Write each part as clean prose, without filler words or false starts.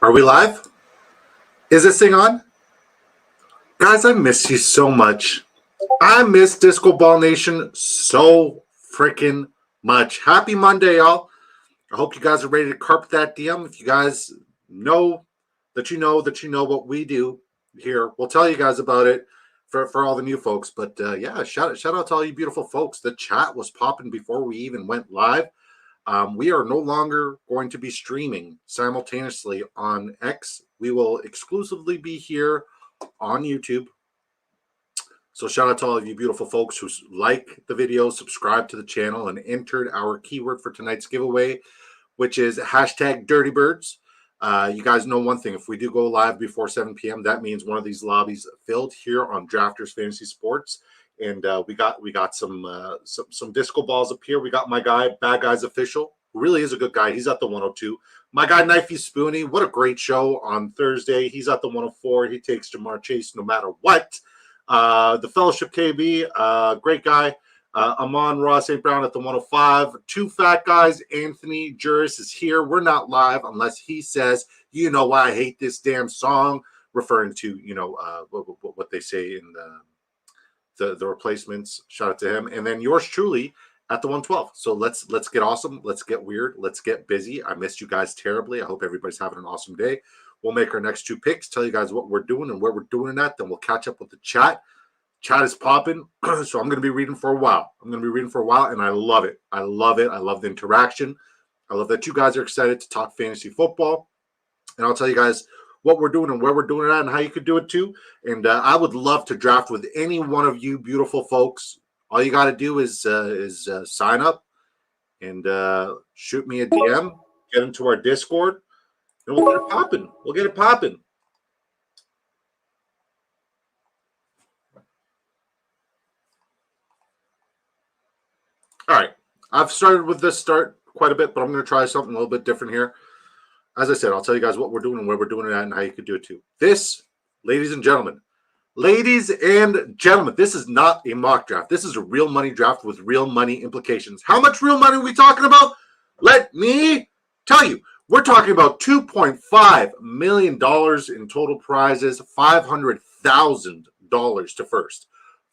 Are we live? Is this thing on? Guys, I miss you so much. I miss Disco Ball Nation so freaking much. Happy Monday, y'all. I hope you guys are ready to carpet that DM. If you guys know that you know what we do here, we'll tell you guys about it for all the new folks. But yeah, shout out to all you beautiful folks. The chat was popping before we even went live. We are no longer going to be streaming simultaneously on X. We will exclusively be here on YouTube. So shout out to all of you beautiful folks who like the video, subscribe to the channel, and entered our keyword for tonight's giveaway, which is hashtag Dirty Birds. You guys know one thing. If we do go live before 7 p.m., that means one of these lobbies filled here on Drafters Fantasy Sports. And we got some disco balls up here. We got my guy, Bad Guys Official, who really is a good guy. He's at the 102. My guy, Knifey Spoony, what a great show on Thursday. He's at the 104. He takes Jamar Chase no matter what. The Fellowship KB, great guy. Amon Ross St. Brown at the 105. Two fat guys. Anthony Juris is here. We're not live unless he says, you know why I hate this damn song, referring to, what they say in the replacements. Shout out to him. And then yours truly at the 112. So let's get awesome. Let's get weird. Let's get busy. I missed you guys terribly. I hope everybody's having an awesome day. We'll make our next two picks, tell you guys what we're doing and where we're doing it at. Then we'll catch up with the chat. Chat is popping. So I'm going to be reading for a while. And I love it. I love it. I love the interaction. I love that you guys are excited to talk fantasy football. And I'll tell you guys what we're doing and where we're doing it at and how you could do it too. And I would love to draft with any one of you beautiful folks. All you got to do is sign up and shoot me a DM, get into our Discord, and we'll get it popping. All right. I've started with this start quite a bit, but I'm going to try something a little bit different here. As I said, I'll tell you guys what we're doing and where we're doing it at and how you could do it too. This, ladies and gentlemen, this is not a mock draft. This is a real money draft with real money implications. How much real money are we talking about? Let me tell you. We're talking about $2.5 million in total prizes, $500,000 to first.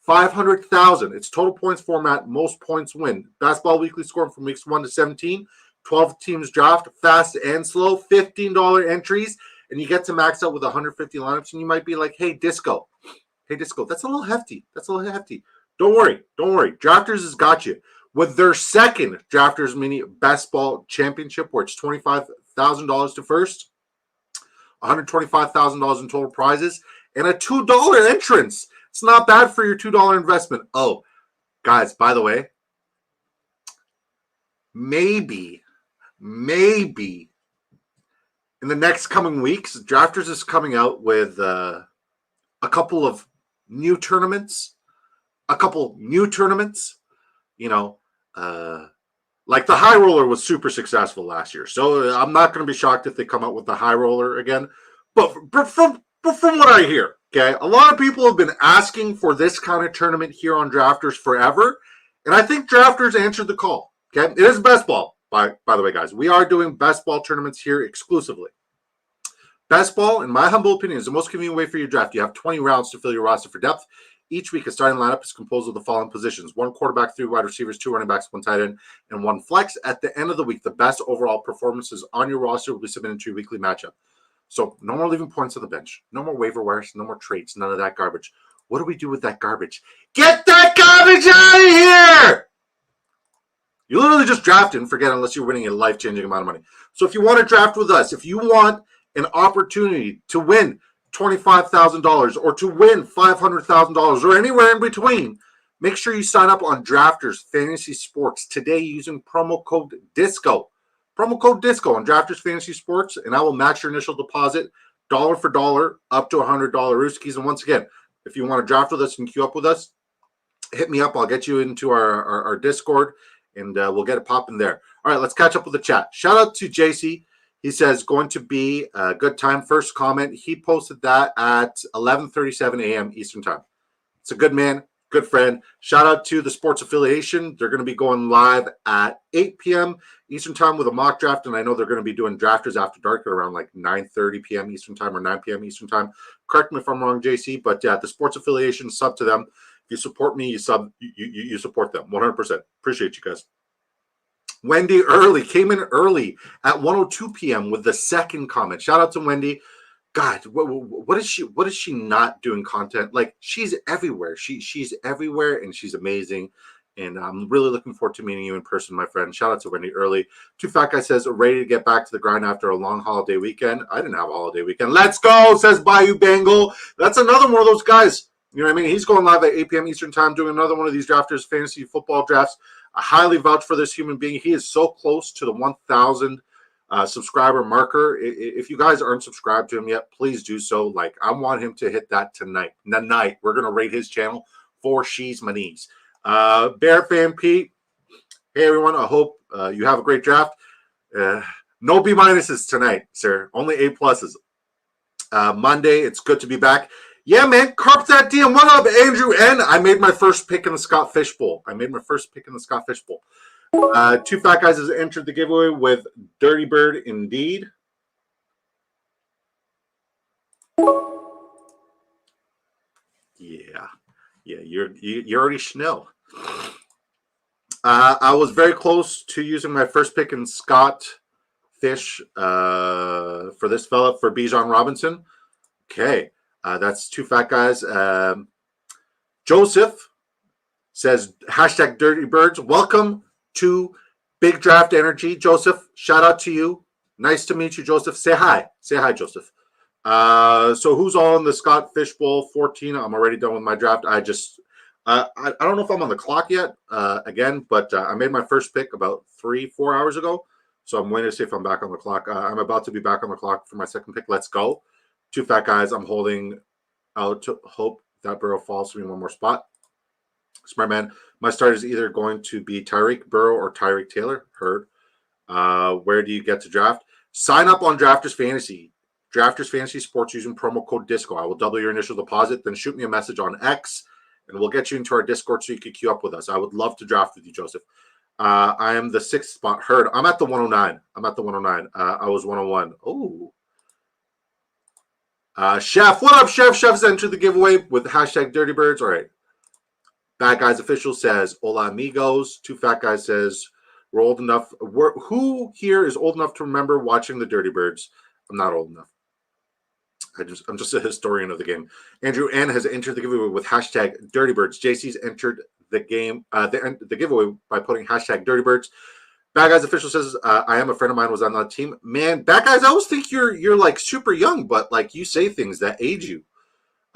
$500,000. It's total points format. Most points win. Basketball Weekly scoring from weeks 1 to 17. 12 teams draft, fast and slow. $15 entries. And you get to max out with 150 lineups. And you might be like, hey, Disco. That's a little hefty. Don't worry. Drafters has got you. With their second Drafters Mini Best Ball Championship, where it's $25,000 to first, $125,000 in total prizes, and a $2 entrance. It's not bad for your $2 investment. Oh, guys, by the way, maybe in the next coming weeks, Drafters is coming out with a couple of new tournaments. Like the High Roller was super successful last year. So I'm not going to be shocked if they come out with the High Roller again. But from what I hear, okay, a lot of people have been asking for this kind of tournament here on Drafters forever. And I think Drafters answered the call. Okay, it is best ball, by the way, guys. We are doing best ball tournaments here exclusively. Best ball, in my humble opinion, is the most convenient way for your draft. You have 20 rounds to fill your roster for depth. Each week, a starting lineup is composed of the following positions: 1 quarterback, 3 wide receivers, 2 running backs, 1 tight end, and 1 flex. At the end of the week, the best overall performances on your roster will be submitted to your weekly matchup. So no more leaving points on the bench. No more waiver wires. No more trades. None of that garbage. What do we do with that garbage? Get that garbage out of here! You literally just draft and forget unless you're winning a life-changing amount of money. So if you want to draft with us, if you want an opportunity to win $25,000 or to win $500,000 or anywhere in between, make sure you sign up on Drafters Fantasy Sports today using promo code DISCO. Promo code DISCO on Drafters Fantasy Sports, and I will match your initial deposit dollar for dollar up to $100 Rooskies. And once again, if you want to draft with us and queue up with us, hit me up. I'll get you into our Discord, and we'll get it popping there. All right, let's catch up with the chat. Shout out to JC. He says, going to be a good time. First comment, he posted that at 11:37 a.m. Eastern time. It's a good man. good friend. Shout out to the Sports Affiliation. They're going to be going live at 8 p.m. Eastern time with a mock draft, and I know they're going to be doing Drafters After Dark at around like 9:30 p.m. Eastern time or 9 p.m. Eastern time. Correct me if I'm wrong, JC, but yeah, the Sports Affiliation, sub to them. If you support me, you support them 100%. Appreciate you guys. Wendy Early came in early at 1:02 p.m. with the second comment. Shout out to Wendy. God, what is she? What is she not doing content? Like, she's everywhere. She's everywhere, and she's amazing. And I'm really looking forward to meeting you in person, my friend. Shout out to Wendy Early. Too Fat Guy says, ready to get back to the grind after a long holiday weekend. I didn't have a holiday weekend. Let's go, says Bayou Bengal. That's another one of those guys. You know what I mean? He's going live at 8 p.m. Eastern time doing another one of these drafters fantasy football drafts. I highly vouch for this human being. He is so close to the 1,000 subscriber marker. If you guys aren't subscribed to him yet, please do so. Like, I want him to hit that tonight. We're going to rate his channel for She's My Knees. Bear Fan Pete, hey everyone, I hope you have a great draft. No B minuses tonight, sir. Only A pluses. Monday, it's good to be back. Yeah, man, carp that DM. What up, Andrew N? I made my first pick in the Scott Fish Bowl. Two Fat Guys has entered the giveaway with Dirty Bird Indeed. Yeah, you already know. I was very close to using my first pick in Scott Fish for this fella, for Bijan Robinson. Okay, that's Two Fat Guys. Joseph says, hashtag Dirty Birds. Welcome to Big Draft Energy. Joseph, shout out to you. Nice to meet you, Joseph. Say hi. Say hi, Joseph. So who's all in the Scott Fish Bowl 14? I'm already done with my draft. I don't know if I'm on the clock yet, again, but I made my first pick about 3-4 hours ago. So I'm waiting to see if I'm back on the clock. I'm about to be back on the clock for my second pick. Let's go. Two Fat Guys. I'm holding out to hope that Burrow falls to me one more spot. Smart man. My start is either going to be Tyreek Burrow or Tyreek Taylor. Heard. Where do you get to draft? Sign up on Drafters Fantasy. Drafters Fantasy Sports using promo code DISCO. I will double your initial deposit. Then shoot me a message on X, and we'll get you into our Discord so you can queue up with us. I would love to draft with you, Joseph. I am the 6th spot. Heard. I'm at the 109. I was 101. Oh. Chef. What up, Chef? Chef's entered the giveaway with hashtag Dirty Birds. All right. Bad Guys Official says, hola amigos. Two Fat Guys says, we're old enough. Who here is old enough to remember watching the Dirty Birds? I'm not old enough. I'm just a historian of the game. Andrew N has entered the giveaway with hashtag Dirty Birds. JC's entered the game, the giveaway by putting hashtag Dirty Birds. Bad Guys Official says, I am a friend of mine was on that team. Man, Bad Guys, I always think you're like super young, but like you say things that age you.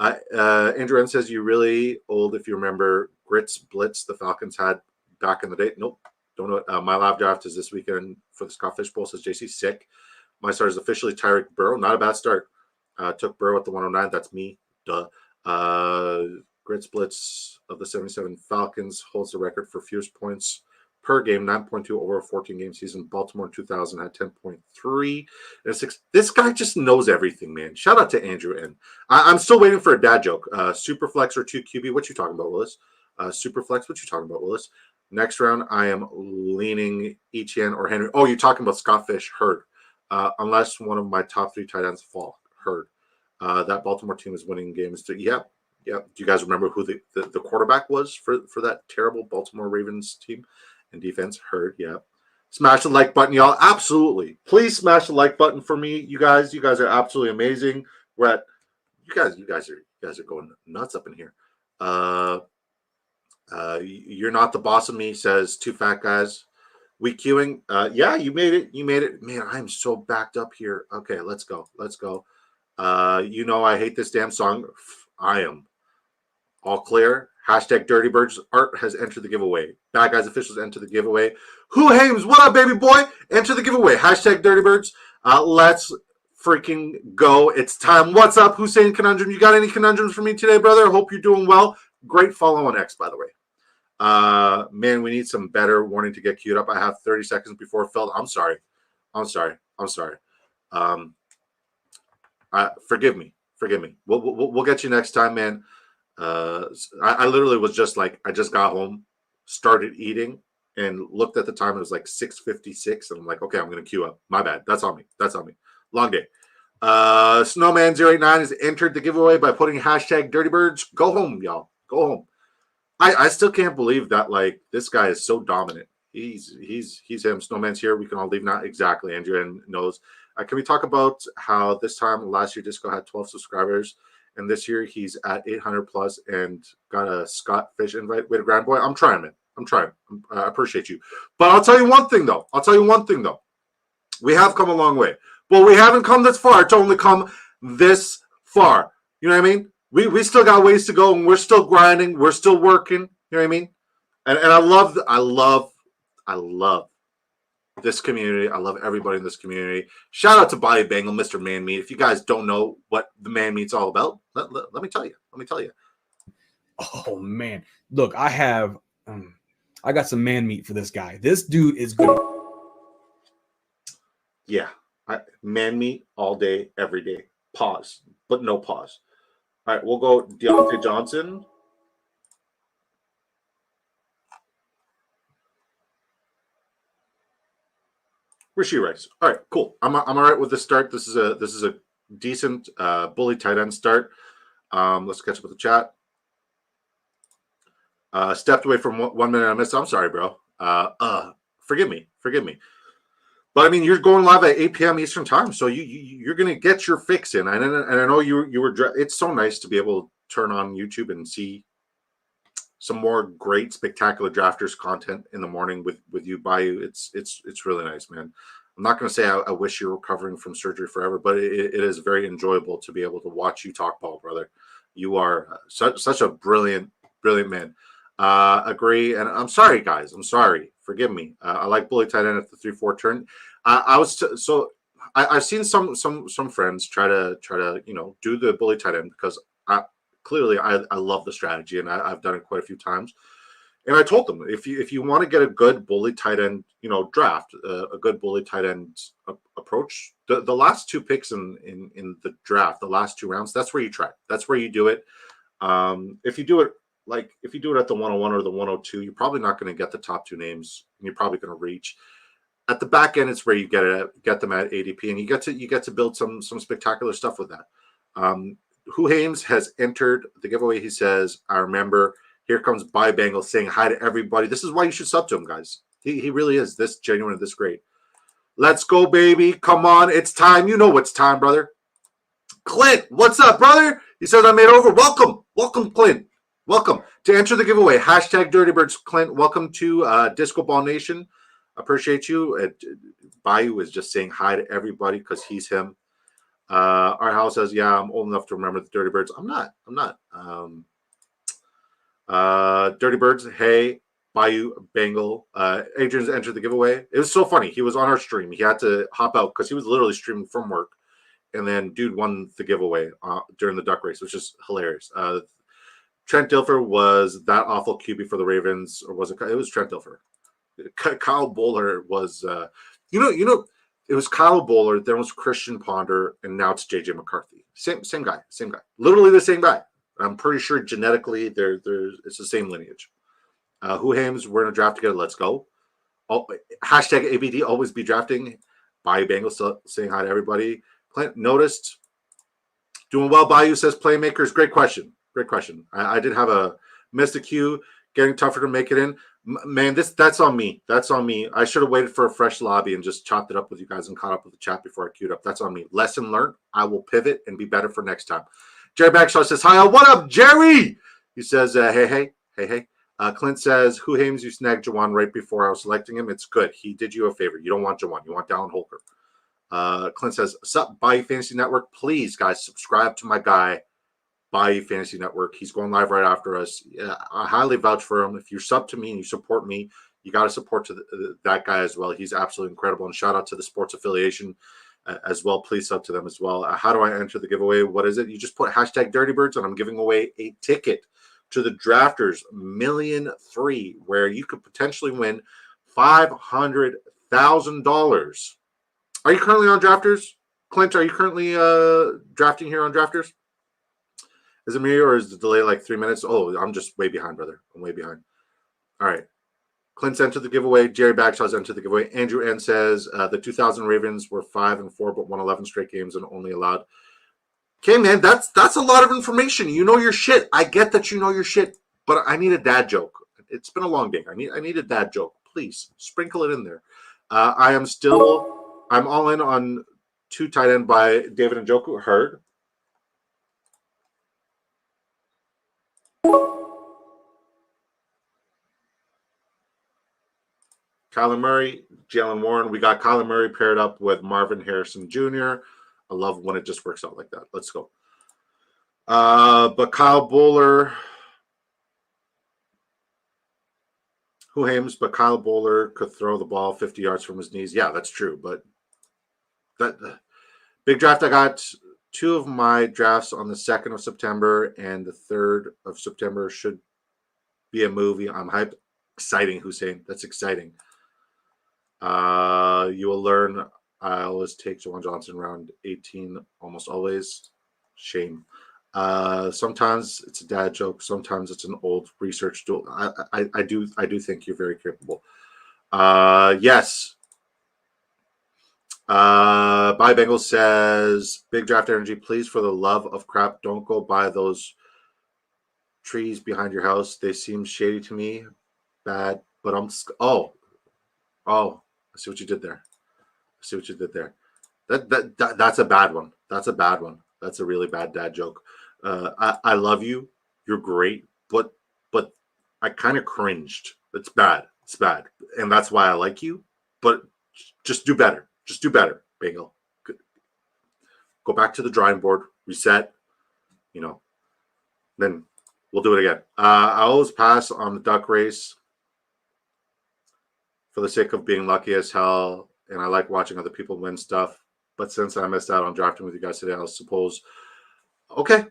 Andrew N says, you really old if you remember Grits Blitz the Falcons had back in the day. Nope. Don't know. My live draft is this weekend for the Scott Fish Bowl, says JC. Sick. My start is officially Tyreek Burrow. Not a bad start. Took Burrow at the 109. That's me. Duh. Grits Blitz of the 77 Falcons holds the record for fewest points per game, 9.2 over a 14-game season. Baltimore in 2000 had 10.3 and 6. This guy just knows everything, man. Shout out to Andrew N. I'm still waiting for a dad joke. Superflex or 2 QB. What you talking about, Willis? Superflex. What you talking about, Willis? Next round, I am leaning Etienne or Henry. Oh, you're talking about Scott Fish. Heard. Unless one of my top 3 tight ends fall. Heard. That Baltimore team is winning games. Yep. Do you guys remember who the quarterback was for that terrible Baltimore Ravens team and defense? Heard. Yeah. Smash the like button, y'all. Absolutely. Please smash the like button for me, you guys. You guys are absolutely amazing. We're at you guys are going nuts up in here. You're not the boss of me, says Two Fat Guys. We queuing. Yeah, you made it. Man, I'm so backed up here. Okay, let's go. You know I hate this damn song. I am. All clear. Hashtag Dirty Birds. Art has entered the giveaway. Bad Guys Officials enter the giveaway. Who Hames? What up, baby boy? Enter the giveaway. Hashtag Dirty Birds. Let's freaking go. It's time. What's up, Hussein Conundrum? You got any conundrums for me today, brother? I hope you're doing well. Great follow on X, by the way. Man, we need some better warning to get queued up. I have 30 seconds before filled. I'm sorry. Forgive me. We'll get you next time, man. I literally was just like, I just got home, started eating, and looked at the time. It was like 6:56, and I'm like, okay, I'm gonna queue up. My bad. That's on me. That's on me. Long day. Snowman089 has entered the giveaway by putting hashtag Dirty Birds. Go home, y'all. Go home. I still can't believe that like this guy is so dominant. He's him. Snowman's here. We can all leave now. Exactly. Andrea knows. Can we talk about how this time last year Disco had 12 subscribers, and this year he's at 800 plus and got a Scott Fish invite with a grand boy? I'm trying, man. I'm trying. I appreciate you, but I'll tell you one thing though. We have come a long way. Well, we haven't come this far to only come this far. You know what I mean? We still got ways to go, and we're still grinding. We're still working. You know what I mean? And I love this community. I love everybody in this community. Shout out to Bobby Bangle, Mr. Man Meat. If you guys don't know what the Man Meat's all about, let me tell you. Let me tell you. Oh man, look, I got some man meat for this guy. This dude is good. Yeah, Man Meat all day, every day. Pause, but no pause. All right, we'll go Deontay Johnson. Rishi Rice. All right, cool. I'm all right with the start. This is a decent bully tight end start. Let's catch up with the chat. Stepped away from 1 minute. I missed. I'm sorry, bro. Forgive me. But I mean, you're going live at 8 p.m. Eastern time, so you're gonna get your fix in. And I know you were. It's so nice to be able to turn on YouTube and see some more great, spectacular drafters content in the morning with you, Bayou. It's really nice, man. I'm not going to say I wish you're recovering from surgery forever, but it is very enjoyable to be able to watch you talk ball, brother. You are such a brilliant man. Agree, and I'm sorry, guys. I'm sorry. Forgive me. I like bully tight end at the 3-4 turn. I've seen some friends try to do the bully tight end because clearly I love the strategy, and I've done it quite a few times. And I told them, if you want to get a good bully tight end, draft, a good bully tight end approach, the last two picks in the draft, the last two rounds, that's where you try. That's where you do it. If you do it at the 101 or the 102, you're probably not going to get the top two names, and you're probably going to reach. At the back end, it's where you get them at ADP, and you get to build some spectacular stuff with that. Who Hames has entered the giveaway. He says, I remember. Here comes Bobby Bangle saying hi to everybody. This is why you should sub to him, guys. He really is this genuine and this great. Let's go, baby. Come on. It's time. You know what's time, brother. Clint, what's up, brother? He says I made over. Welcome, Clint. Welcome. To enter the giveaway, hashtag Dirty Birds. Clint, welcome to Disco Ball Nation. Appreciate you. Bayou is just saying hi to everybody because he's him. Our house says, yeah, I'm old enough to remember the Dirty Birds. I'm not. Dirty Birds, hey, Bayou, Bangle. Adrian's entered the giveaway. It was so funny. He was on our stream. He had to hop out because he was literally streaming from work. And then dude won the giveaway during the duck race, which is hilarious. Trent Dilfer was that awful QB for the Ravens, or was it? It was Trent Dilfer. Kyle Bowler was, it was Kyle Bowler, then was Christian Ponder, and now it's JJ McCarthy. Same guy. Literally the same guy. I'm pretty sure genetically it's the same lineage. Who Hames, we're in a draft together. Let's go. Hashtag ABD, always be drafting. Bayou Bangle still saying hi to everybody. Clint noticed. Doing well, Bayou says playmakers. Great question. I did have a missed a cue. Getting tougher to make it in. Man, that's on me. I should have waited for a fresh lobby and just chopped it up with you guys and caught up with the chat before I queued up. That's on me. Lesson learned. I will pivot and be better for next time. Jerry Bagshaw says, hi, what up, Jerry? He says, hey. Clint says, who Hames, you snagged Jawan right before I was selecting him. It's good. He did you a favor. You don't want Jawan. You want Dallin Holker. Clint says, sup, Bayou Fantasy Network. Please, guys, subscribe to my guy, Bayou Fantasy Network. He's going live right after us. I highly vouch for him. If you sub to me and you support me, you got to support that guy as well. He's absolutely incredible. And shout out to the sports affiliation as well. Please sub to them as well. How do I enter the giveaway? What is it? You just put hashtag Dirty Birds, and I'm giving away a ticket to the Drafters $1,000,003, where you could potentially win $500,000. Are you currently on Drafters? Clint, are you currently drafting here on Drafters? Is it me or is the delay like 3 minutes? Oh, I'm just way behind, brother. I'm way behind. All right. Clint's entered the giveaway. Jerry Bagshaw's entered the giveaway. Andrew N says the 2000 Ravens were 5-4, but won 11 straight games and only allowed. Okay, man, that's a lot of information. You know your shit. I get that you know your shit, but I need a dad joke. It's been a long day. I need a dad joke. Please sprinkle it in there. I'm all in on 2 tight end by David Njoku. Heard. Kyler Murray, Jalen Warren. We got Kyler Murray paired up with Marvin Harrison Jr. I love when it just works out like that. Let's go. But Kyle Bowler, who hames? But Kyle Bowler could throw the ball 50 yards from his knees. Yeah, that's true. But that big draft, I got 2 of my drafts on the 2nd of September and the 3rd of September. Should be a movie. I'm hyped. Exciting, Hussein. That's exciting. You will learn I always take Jawan Johnson round 18, almost always. Shame. Sometimes it's a dad joke. Sometimes it's an old research tool. I do think you're very capable. Yes. Buy Bengals says, big draft energy, please, for the love of crap, don't go buy those trees behind your house. They seem shady to me. Bad, but oh, I see what you did there. That's a bad one. That's a bad one. That's a really bad dad joke. I love you. You're great, but I kind of cringed. It's bad. It's bad, and that's why I like you. But just do better. Just do better, Bengal. Go back to the drawing board. Reset. Then we'll do it again. I always pass on the duck race for the sake of being lucky as hell, and I like watching other people win stuff. But since I missed out on drafting with you guys today, I'll suppose. Okay,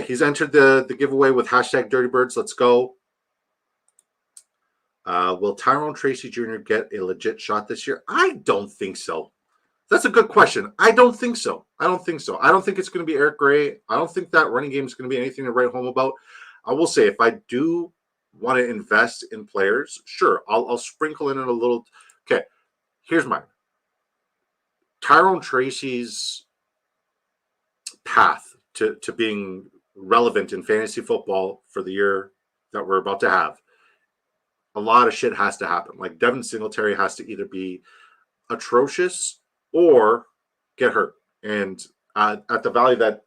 he's entered the giveaway with hashtag Dirty Birds. Let's go. Will Tyrone Tracy Jr. get a legit shot this year? I don't think so. That's a good question. I don't think so. I don't think it's going to be Eric Gray. I don't think that running game is going to be anything to write home about. I will say, if I do want to invest in players, sure, I'll sprinkle in a little. Okay, here's mine. Tyrone Tracy's path to being relevant in fantasy football for the year that we're about to have, a lot of shit has to happen. Like Devin Singletary has to either be atrocious or get hurt. And at the value that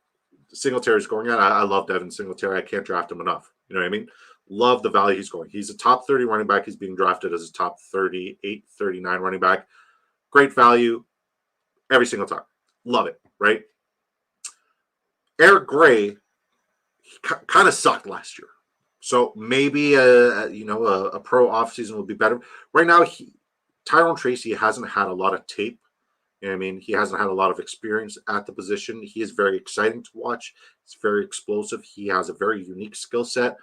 Singletary is going at, I love Devin Singletary. I can't draft him enough. You know what I mean? Love the value he's going. He's a top 30 running back. He's being drafted as a top 38, 39 running back. Great value every single time. Love it, right? Eric Gray kind of sucked last year. So maybe a pro offseason would be better. Right now, Tyrone Tracy hasn't had a lot of tape. You know what I mean? He hasn't had a lot of experience at the position. He is very exciting to watch. He's very explosive. He has a very unique skill set.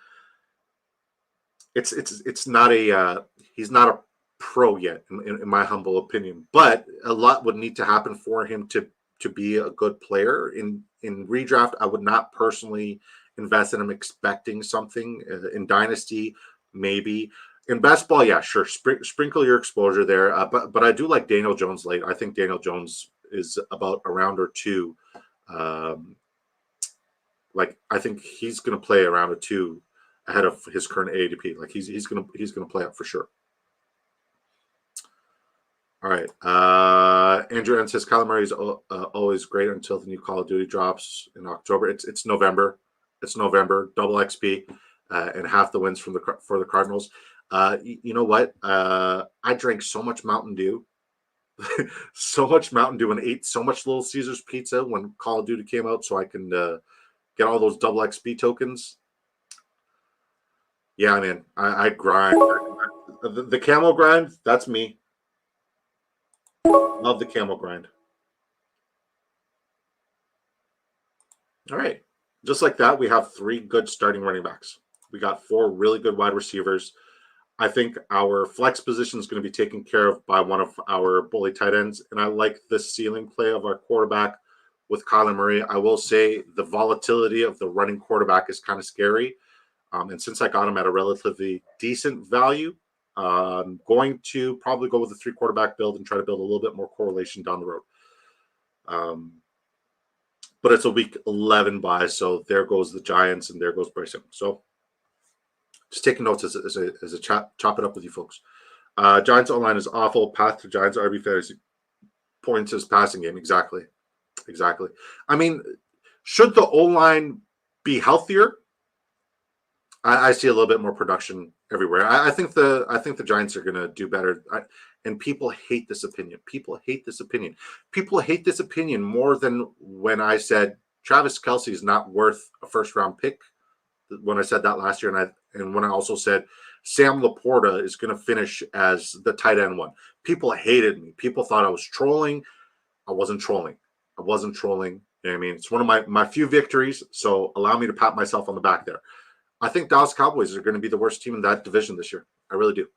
It's not he's not a pro yet, in my humble opinion. But a lot would need to happen for him to be a good player. In redraft, I would not personally invest in him expecting something. In Dynasty, maybe. In best ball, yeah, sure. Sprinkle your exposure there. But I do like Daniel Jones late. I think Daniel Jones is about a round or two. I think he's going to play a round or two ahead of his current ADP. Like he's going to play up for sure. All right. Andrew N says Kyler Murray is always great until the new Call of Duty drops in October. It's November. It's November. Double XP and half the wins for the Cardinals. You know what? I drank so much Mountain Dew, and ate so much Little Caesars pizza when Call of Duty came out, so I can get all those double XP tokens. Yeah, man, I grind. The camel grind, that's me. Love the camel grind. All right. Just like that, we have 3 good starting running backs. We got 4 really good wide receivers. I think our flex position is going to be taken care of by one of our bully tight ends. And I like the ceiling play of our quarterback with Kyler Murray. I will say the volatility of the running quarterback is kind of scary. And since I got him at a relatively decent value, I'm going to probably go with a 3 quarterback build and try to build a little bit more correlation down the road. But it's a week 11 bye, so there goes the Giants and there goes Bryce Young. So just taking notes as a chop it up with you folks. Giants online is awful. Path to Giants RB fantasy points is passing game. Exactly. I mean, should the O-line be healthier? I see a little bit more production everywhere. I think the Giants are going to do better. And people hate this opinion. People hate this opinion more than when I said Travis Kelce is not worth a first-round pick. When I said that last year, and when I also said Sam Laporta is going to finish as the tight end one. People hated me. People thought I was trolling. I wasn't trolling. You know what I mean? It's one of my few victories, so allow me to pat myself on the back there. I think Dallas Cowboys are going to be the worst team in that division this year. I really do.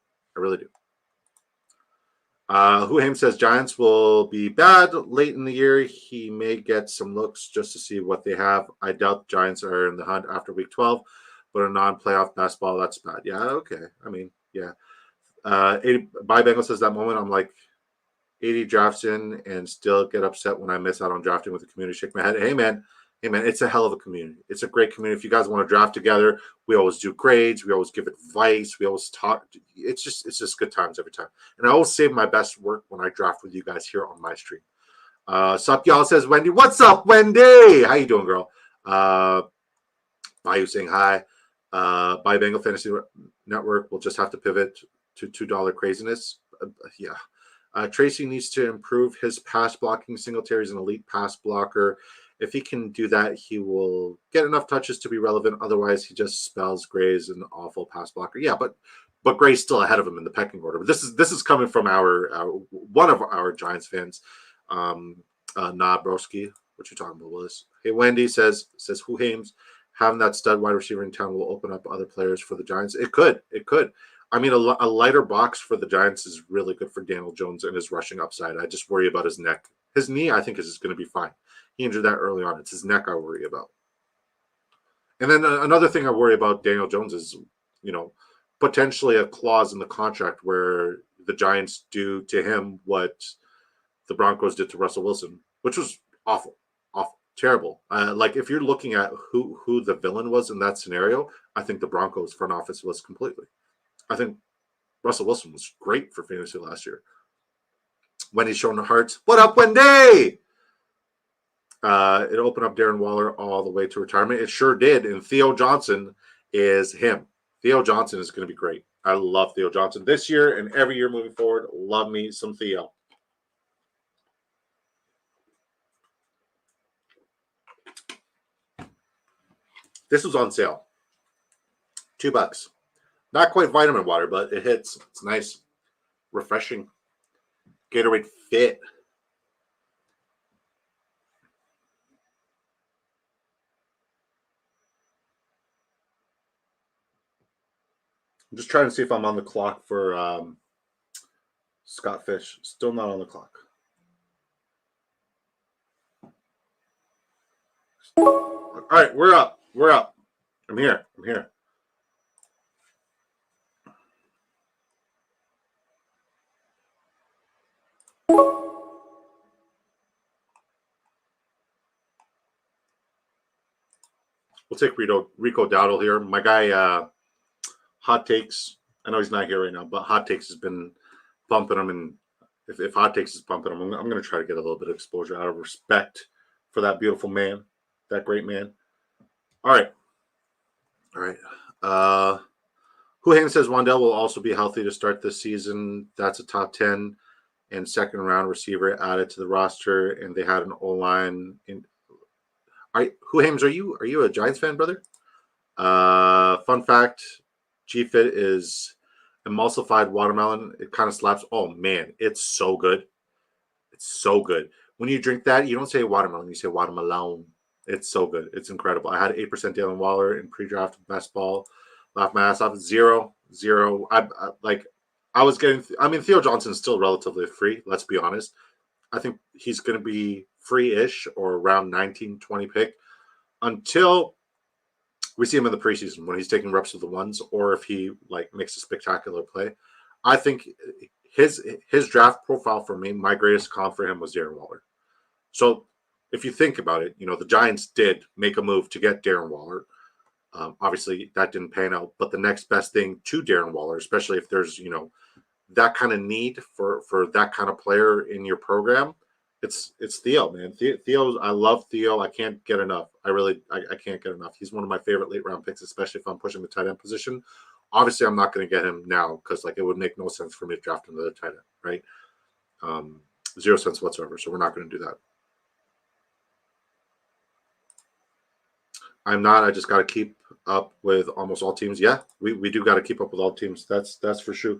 Huham says Giants will be bad late in the year. He may get some looks just to see what they have. I doubt the Giants are in the hunt after week 12, but a non-playoff basketball, that's bad. Yeah, okay. I mean, yeah. 80, By Bengal says that moment, I'm like 80 drafts in and still get upset when I miss out on drafting with the community. Shake my head. Hey, man, it's a hell of a community. It's a great community. If you guys want to draft together, we always do grades. We always give advice. We always talk. It's just good times every time. And I always save my best work when I draft with you guys here on my stream. Sup, y'all, says Wendy. What's up, Wendy? How you doing, girl? Bayou saying hi. By Bengal Fantasy Network, we'll just have to pivot to $2 craziness. Yeah. Tracy needs to improve his pass blocking. Singletary is an elite pass blocker. If he can do that, he will get enough touches to be relevant. Otherwise, he just spells Gray's an awful pass blocker. Yeah, but Gray's still ahead of him in the pecking order. But this is coming from our one of our Giants fans, Broski. What you talking about, Willis? Hey, Wendy says who Hames having that stud wide receiver in town will open up other players for the Giants. It could. I mean, a lighter box for the Giants is really good for Daniel Jones and his rushing upside. I just worry about his neck. His knee, I think, is going to be fine. He injured that early on. It's his neck I worry about. And then another thing I worry about Daniel Jones is, potentially a clause in the contract where the Giants do to him what the Broncos did to Russell Wilson, which was awful, terrible. Like if you're looking at who the villain was in that scenario, I think the Broncos front office was completely. I think Russell Wilson was great for fantasy last year. Wendy's showing the hearts. What up, Wendy? It opened up Darren Waller all the way to retirement. It sure did. And Theo Johnson is him. Theo Johnson is going to be great. I love Theo Johnson this year and every year moving forward. Love me some Theo. This was on sale. $2. Not quite vitamin water, but it hits. It's nice. Refreshing. Gatorade Fit. I'm just trying to see if I'm on the clock for Scott Fish. Still not on the clock. All right, we're up. I'm here. We'll take Rico Dowdle here. My guy, Hot Takes. I know he's not here right now, but Hot Takes has been bumping him. And if Hot Takes is bumping him, I'm going to try to get a little bit of exposure out of respect for that beautiful man, that great man. All right. Huhan says Wandell will also be healthy to start this season. That's a top 10 and second round receiver added to the roster, and they had an O-line. Huhames, are you a Giants fan, brother? Fun fact, G-Fit is emulsified watermelon. It kind of slaps. Oh, man, it's so good. When you drink that, you don't say watermelon. You say watermelon. It's so good. It's incredible. I had 8% Dalen Waller in pre-draft best ball. Laughed my ass off. Zero. Theo Johnson is still relatively free. Let's be honest. I think he's going to be free-ish or around 19, 20 pick until we see him in the preseason when he's taking reps with the ones, or if he like makes a spectacular play. I think his draft profile for me, my greatest comp for him was Darren Waller. So if you think about it, you know, the Giants did make a move to get Darren Waller. Obviously, that didn't pan out. But the next best thing to Darren Waller, especially if there's, you know, that kind of need for that kind of player in your program, it's Theo, man. Theo, I love Theo. I can't get enough. I can't get enough. He's one of my favorite late round picks, especially if I'm pushing the tight end position. Obviously, I'm not going to get him now because like it would make no sense for me to draft another tight end, right? Zero sense whatsoever. So we're not going to do that. I'm not. I just got to keep up with almost all teams. Yeah, we do got to keep up with all teams. That's for sure.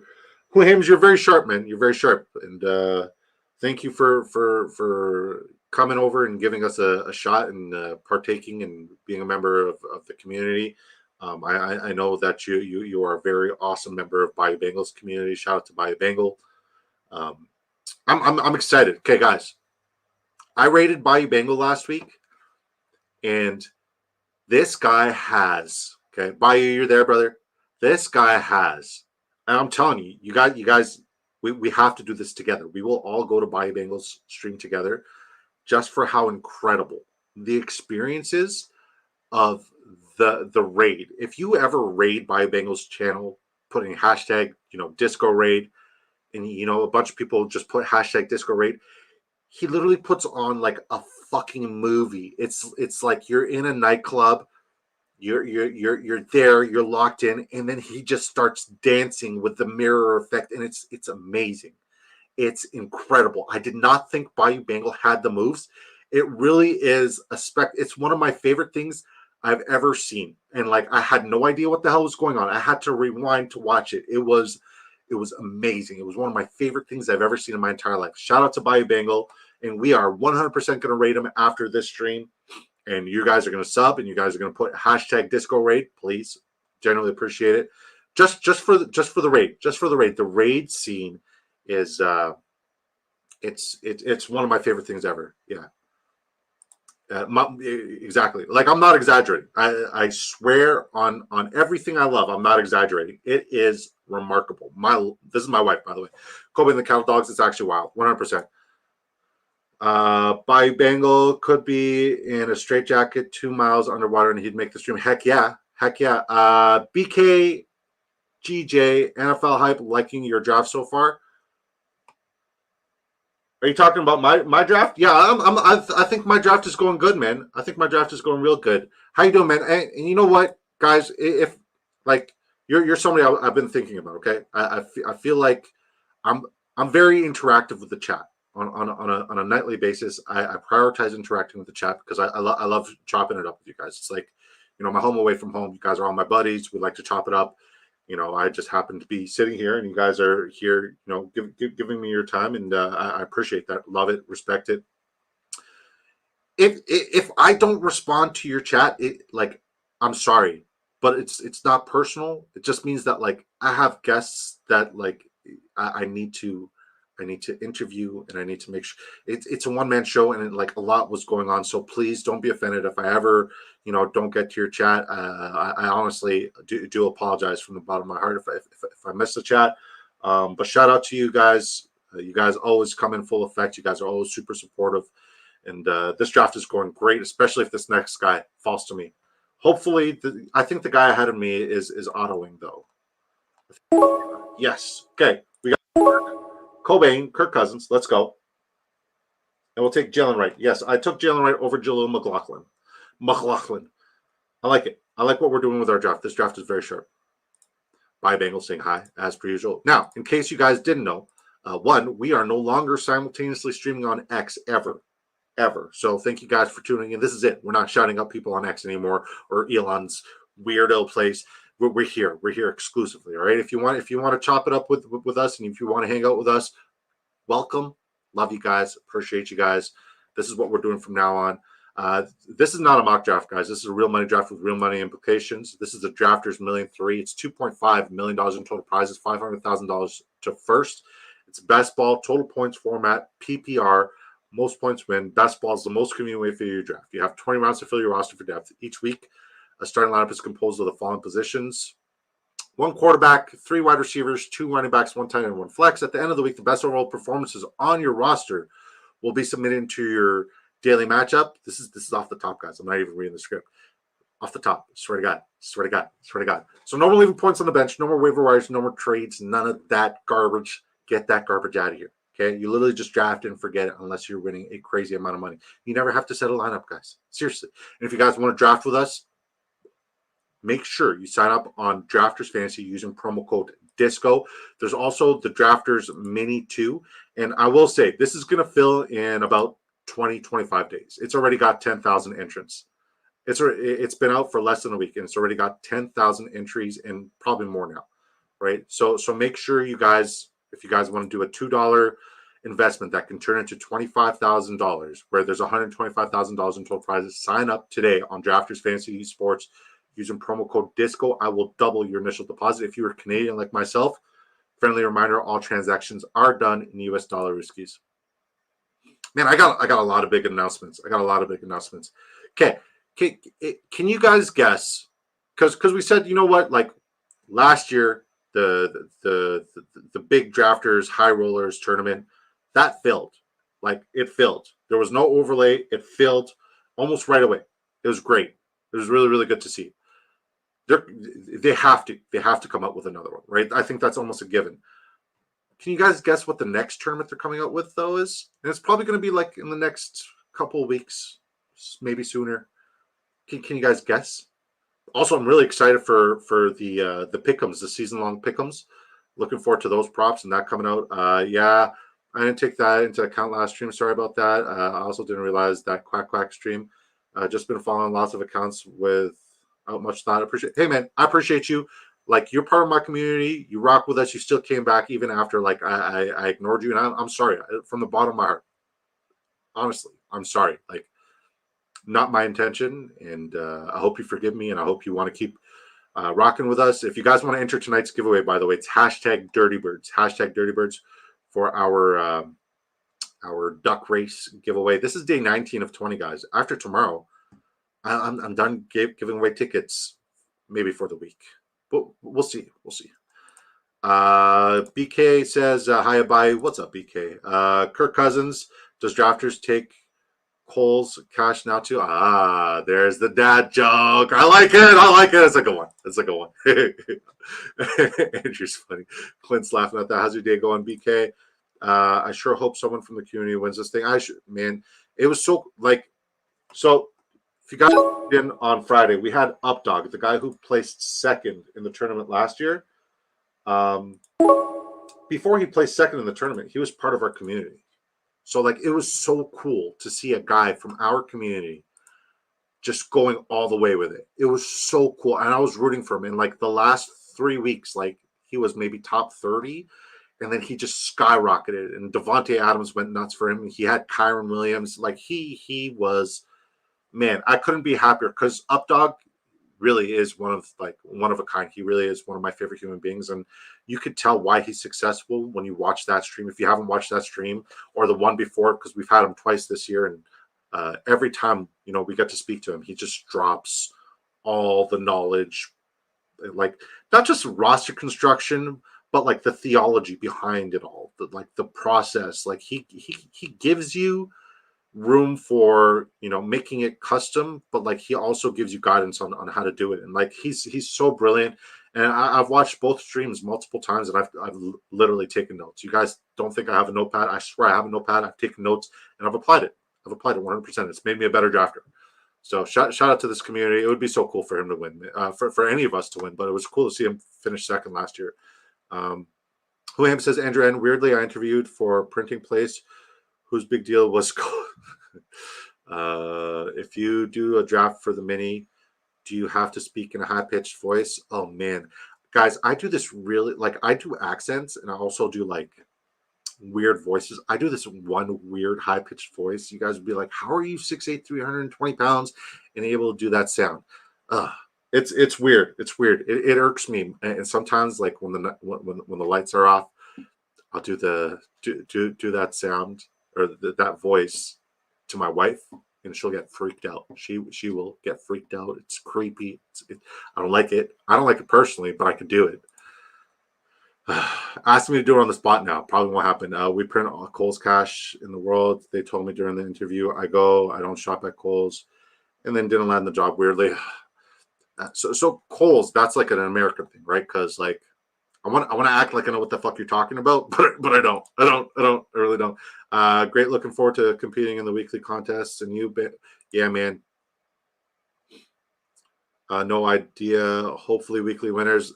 Williams, you're very sharp, man. You're very sharp, and thank you for coming over and giving us a shot and partaking and being a member of the community. I know that you are a very awesome member of Bayou Bengals community. Shout out to Bayou Bengal. I'm excited. Okay, guys, I rated Bayou Bengal last week, and this guy has, okay, Bayou, you're there, brother. This guy has, and I'm telling you, you guys, we have to do this together. We will all go to Bayou Bengals stream together just for how incredible the experience is of the raid. If you ever raid Bayou Bengals channel, putting hashtag, you know, disco raid, and, you know, a bunch of people just put hashtag disco raid, he literally puts on like a fucking movie. It's like you're in a nightclub, you're there, you're locked in, and then he just starts dancing with the mirror effect, and it's amazing. It's incredible. I did not think Bayou Bengal had the moves. It really is it's one of my favorite things I've ever seen. And like I had no idea what the hell was going on. I had to rewind to watch it. It was amazing. It was one of my favorite things I've ever seen in my entire life. Shout out to Bayou Bengal. And we are 100% going to rate him after this stream. And you guys are going to sub, and you guys are going to put hashtag disco raid, please. Generally appreciate it. Just for the raid. Just for the raid. The raid scene is it's one of my favorite things ever. Yeah. Exactly. Like I'm not exaggerating. I swear on everything I love, I'm not exaggerating. It is remarkable. This is my wife, by the way. Kobe and the Cattle Dogs. It's actually wild. 100%. Bayou Bengal could be in a straitjacket 2 miles underwater and he'd make the stream. Heck yeah. BK GJ NFL hype, liking your draft so far. Are you talking about my draft? Yeah, I think my draft is going good, man. I think my draft is going real good. How you doing, man? And you know what, guys? If like you're somebody I've been thinking about. Okay, I feel like I'm very interactive with the chat on a nightly basis. I prioritize interacting with the chat because I love chopping it up with you guys. It's like, you know, my home away from home. You guys are all my buddies. We like to chop it up. You know, I just happen to be sitting here, and you guys are here, you know, giving me your time, and I appreciate that. Love it, respect it. If I don't respond to your chat, I'm sorry, but it's not personal. It just means that like I have guests that like I need to interview, and I need to make sure it's a one-man show, and like a lot was going on. So please don't be offended if I ever, you know, don't get to your chat. I honestly do apologize from the bottom of my heart if I miss the chat. But shout out to you guys. You guys always come in full effect. You guys are always super supportive. And this draft is going great, especially if this next guy falls to me. Hopefully, I think the guy ahead of me is autoing, though. Yes. Okay. We got Cobain, Kirk Cousins. Let's go. And we'll take Jalen Wright. Yes, I took Jalen Wright over Jaleel McLaughlin. I like it. I like what we're doing with our draft. This draft is very sharp. Bayou Bengals saying hi, as per usual. Now, in case you guys didn't know, one, we are no longer simultaneously streaming on X ever. So thank you guys for tuning in. This is it. We're not shouting up people on X anymore or Elon's weirdo place. We're here. We're here exclusively. All right. If you want to chop it up with us, and if you want to hang out with us, welcome. Love you guys. Appreciate you guys. This is what we're doing from now on. This is not a mock draft, guys. This is a real money draft with real money implications. This is the Drafters $1,000,003. It's $2.5 million in total prizes, $500,000 to first. It's best ball, total points format, PPR, most points win. Best ball is the most convenient way for your draft. You have 20 rounds to fill your roster for depth. Each week, a starting lineup is composed of the following positions: 1 quarterback, 3 wide receivers, 2 running backs, 1 tight end, and 1 flex. At the end of the week, the best overall performances on your roster will be submitted into your daily matchup. This is off the top, guys. I'm not even reading the script. Off the top. Swear to God. Swear to God. Swear to God. So no more leaving points on the bench. No more waiver wires. No more trades. None of that garbage. Get that garbage out of here. Okay? You literally just draft and forget it unless you're winning a crazy amount of money. You never have to set a lineup, guys. Seriously. And if you guys want to draft with us, make sure you sign up on Drafters Fantasy using promo code DISCO. There's also the Drafters Mini 2. And I will say, this is going to fill in about 20, 25 days. It's already got 10,000 entrants. It's been out for less than a week, and it's already got 10,000 entries and probably more now, right? So make sure you guys, if you guys want to do a $2 investment that can turn into $25,000, where there's $125,000 in total prizes, sign up today on Drafters Fantasy Sports using promo code DISCO. I will double your initial deposit. If you are Canadian like myself, friendly reminder, all transactions are done in US dollar riskies. Man, I got a lot of big announcements. Okay. Can you guys guess? Because we said, you know what, like last year, the big drafters, high rollers tournament, that filled. Like it filled. There was no overlay. It filled almost right away. It was great. It was really, really good to see. They have to come up with another one, right? I think that's almost a given. Can you guys guess what the next tournament they're coming out with though is? And it's probably going to be like in the next couple of weeks, maybe sooner. Can you guys guess? Also, I'm really excited for the pick'ems, the season-long pick'ems. Looking forward to those props and that coming out. Yeah, I didn't take that into account last stream. Sorry about that. I also didn't realize that Quack stream. Just been following lots of accounts without much thought. Hey, man, I appreciate you. Like, you're part of my community. You rock with us. You still came back even after, like, I ignored you. And I'm sorry from the bottom of my heart. Honestly, I'm sorry. Like, not my intention, and I hope you forgive me, and I hope you want to keep rocking with us. If you guys want to enter tonight's giveaway, by the way, it's #DirtyBirds, #DirtyBirds for our duck race giveaway. This is day 19 of 20, guys. After tomorrow, I'm done giving away tickets, maybe for the week, but we'll see. BK says, hi, bye. What's up, BK? Kirk Cousins, does drafters take Cole's cash now too? There's the dad joke. I like it. It's a good one. Andrew's funny. Clint's laughing at that. How's your day going, BK? I sure hope someone from the community wins this thing. Man, it was so if you guys in on Friday, we had Updog, the guy who placed second in the tournament last year. Before he placed second in the tournament, he was part of our community. So, like, it was so cool to see a guy from our community just going all the way with it. It was so cool. And I was rooting for him. In, like, the last 3 weeks, like, he was maybe top 30. And then he just skyrocketed. And Devontae Adams went nuts for him. He had Kyron Williams. Like, he was, man, I couldn't be happier because Updog really is one of a kind. He really is one of my favorite human beings, and you could tell why he's successful when you watch that stream. If you haven't watched that stream or the one before, because we've had him twice this year, and every time we get to speak to him, he just drops all the knowledge, like not just roster construction, but like the theology behind it all, the process. Like he gives you room for making it custom, but like he also gives you guidance on how to do it, and like he's so brilliant. And I've watched both streams multiple times, and I've literally taken notes. You guys don't think I have a notepad? I swear I have a notepad. I've taken notes and I've applied it 100%. It's made me a better drafter. So shout out to this community. It would be so cool for him to win, for any of us to win, but it was cool to see him finish second last year. Huam says, Andrew N, weirdly I interviewed for Printing Place whose big deal was if you do a draft for the mini, do you have to speak in a high-pitched voice? Oh, man. Guys, I do this really, like, I do accents, and I also do, like, weird voices. I do this one weird high-pitched voice. You guys would be like, how are you 6'8", 320 pounds, and able to do that sound? It's weird. It's weird. It irks me. And sometimes, like, when the lights are off, I'll do that sound. or that voice to my wife, and she'll get freaked out. She will get freaked out. It's creepy. I don't like it. I don't like it personally, but I can do it. Asked me to do it on the spot now. Probably won't happen. We print all Kohl's cash in the world. They told me during the interview. I don't shop at Kohl's, and then didn't land the job weirdly. So Kohl's, that's like an American thing, right? Because like I want to act like I know what the fuck you're talking about, but I don't. I really don't. Great, looking forward to competing in the weekly contests. And yeah, man. No idea. Hopefully, weekly winners.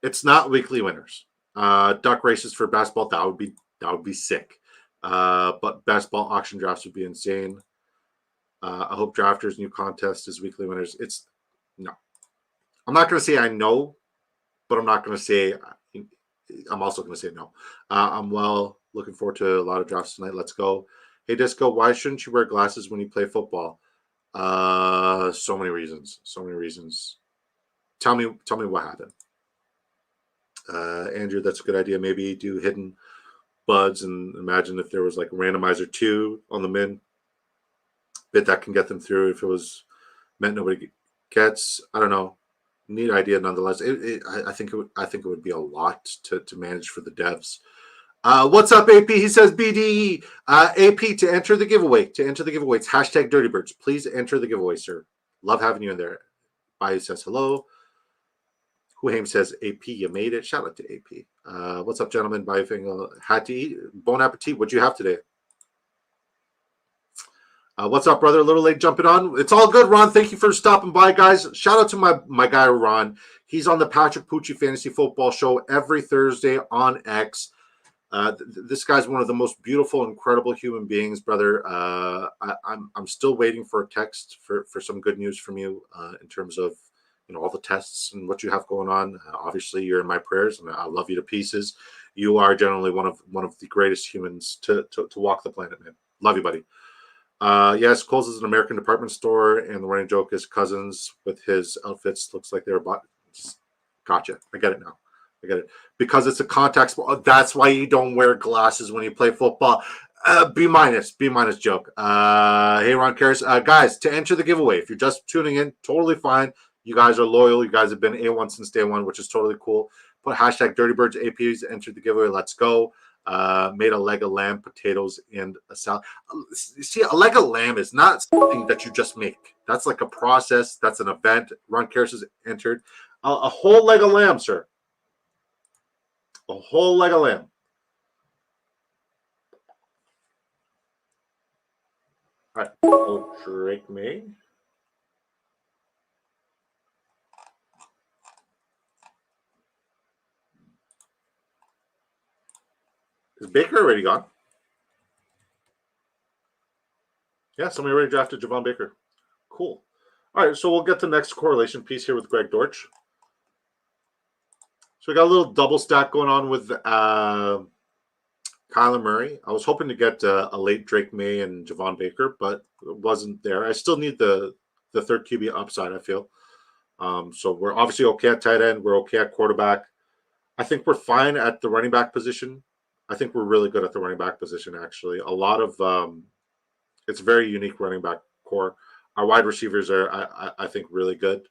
It's not weekly winners. Duck races for basketball, that would be sick. But basketball auction drafts would be insane. I hope drafters new contest is weekly winners. It's no. I'm not going to say I know, but I'm not going to say. I'm also going to say no. I'm looking forward to a lot of drafts tonight. Let's go. Hey Disco, why shouldn't you wear glasses when you play football? So many reasons. So many reasons. Tell me what happened. Andrew, that's a good idea. Maybe do hidden buds and imagine if there was like a randomizer 2 on the min. Bet that can get them through if it was meant nobody gets. I don't know. Neat idea nonetheless. I think it would be a lot to manage for the devs. What's up, AP? He says BDE. AP to enter the giveaway. To enter the giveaway, it's hashtag Dirty Birds. Please enter the giveaway, sir. Love having you in there. Bayou says hello. Huhame says, AP, you made it. Shout out to AP. What's up, gentlemen? Bayou had to eat. Bon appetit. What'd you have today? What's up, brother? A little late jumping on. It's all good, Ron. Thank you for stopping by, guys. Shout out to my guy, Ron. He's on the Patrick Pucci Fantasy Football Show every Thursday on X. This guy's one of the most beautiful, incredible human beings, brother. I'm still waiting for a text for some good news from you in terms of all the tests and what you have going on. Obviously, you're in my prayers, and I love you to pieces. You are generally one of the greatest humans to walk the planet, man. Love you, buddy. Yes, Kohl's is an American department store, and the running joke is Cousins with his outfits looks like they were bought. Gotcha. I get it now. I get it. Because it's a contact sport. That's why you don't wear glasses when you play football. B minus joke. Hey, Ron Karras. Guys, to enter the giveaway, if you're just tuning in, totally fine. You guys are loyal. You guys have been A1 since day one, which is totally cool. Put hashtag Dirty Birds APs, enter the giveaway. Let's go. Made a leg of lamb, potatoes, and a salad. See, a leg of lamb is not something that you just make. That's like a process. That's an event. Ron Karras has entered. A whole leg of lamb, sir. A whole leg of lamb. All right. Oh, Drake May. Is Baker already gone? Yeah, somebody already drafted Javon Baker. Cool. All right, so we'll get the next correlation piece here with Greg Dortch. So we got a little double stack going on with Kyler Murray. I was hoping to get a late Drake May and Javon Baker, but it wasn't there. I still need the third QB upside, I feel. So we're obviously okay at tight end. We're okay at quarterback. I think we're fine at the running back position. I think we're really good at the running back position, actually. A lot of it's a very unique running back core. Our wide receivers are, I think, really good.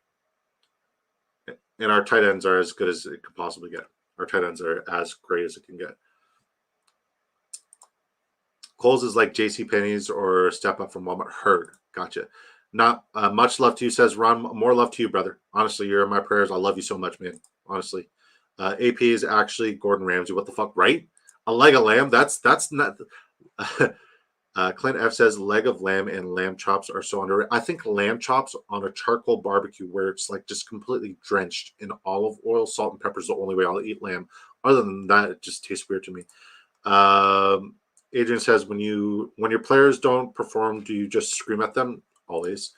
And our tight ends are as good as it could possibly get. Our tight ends are as great as it can get. Kohl's is like JCPenney's or Step Up from Walmart. Heard. Gotcha. Not much love to you, says Ron. More love to you, brother. Honestly, you're in my prayers. I love you so much, man. Honestly. AP is actually Gordon Ramsay. What the fuck, right? A leg of lamb? That's not... Clint F says leg of lamb and lamb chops are so underrated. I think lamb chops on a charcoal barbecue where it's like just completely drenched in olive oil, salt, and pepper is the only way I'll eat lamb. Other than that, it just tastes weird to me. Adrian says when your players don't perform, do you just scream at them? Always.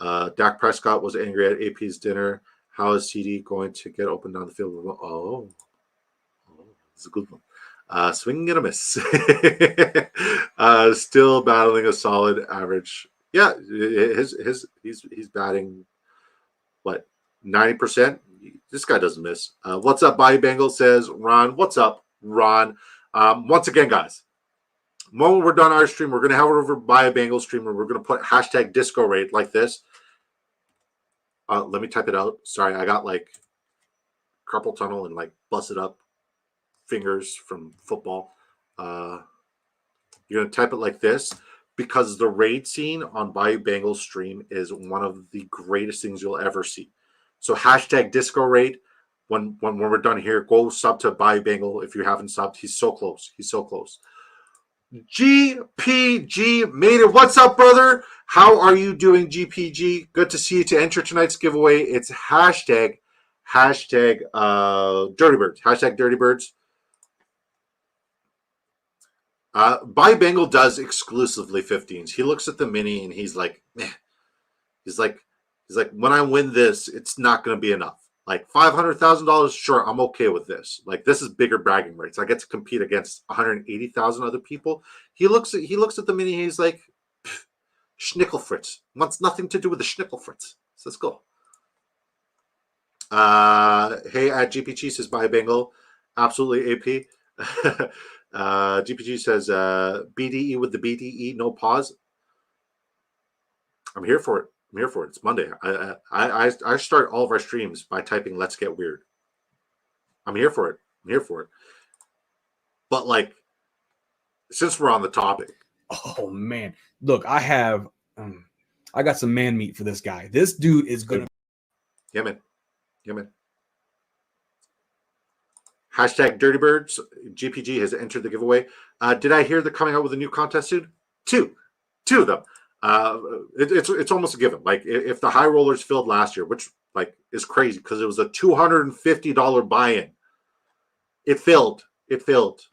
Dak Prescott was angry at AP's dinner. How is CD going to get open down the field? Oh, this is a good one. Swing and a miss. Still battling a solid average. Yeah, he's batting what 90%. This guy doesn't miss. What's up, Body Bangle says Ron. What's up, Ron? Once again, guys, When we're done our stream, we're going to have it over by a Bengals stream, and we're going to put hashtag disco rate like this. Let me type it out. Sorry, I got like carpal tunnel and like busted up fingers from football. You're going to type it like this because the raid scene on Bayou Bengals stream is one of the greatest things you'll ever see. So hashtag disco raid. When we're done here, go sub to Bayou Bengal if you haven't subbed. He's so close. He's so close. GPG made it. What's up, brother? How are you doing, GPG? Good to see you. To enter tonight's giveaway, it's hashtag Dirty Birds. Hashtag Dirty Birds. Bayou Bengal does exclusively 15s. He looks at the mini and he's like, meh. He's like, when I win this, it's not going to be enough. Like $500,000, sure, I'm okay with this. Like this is bigger bragging rights. I get to compete against 180,000 other people. He looks at the mini. He's like, Schnickelfritz wants nothing to do with the Schnickelfritz. So let's go. Hey, at GPG says Bayou Bengal, absolutely AP. GPG says BDE with the BDE, no pause. I'm here for it. I'm here for it. It's Monday. I start all of our streams by typing "Let's get weird." I'm here for it. I'm here for it. But like, since we're on the topic, oh man, look, I got some man meat for this guy. This dude is gonna. Yeah, man. Hashtag Dirty Birds. GPG has entered the giveaway. Did I hear they're coming out with a new contest soon? Two of them. It's almost a given. Like if the high rollers filled last year, which like is crazy because it was a $250 buy-in. It filled. The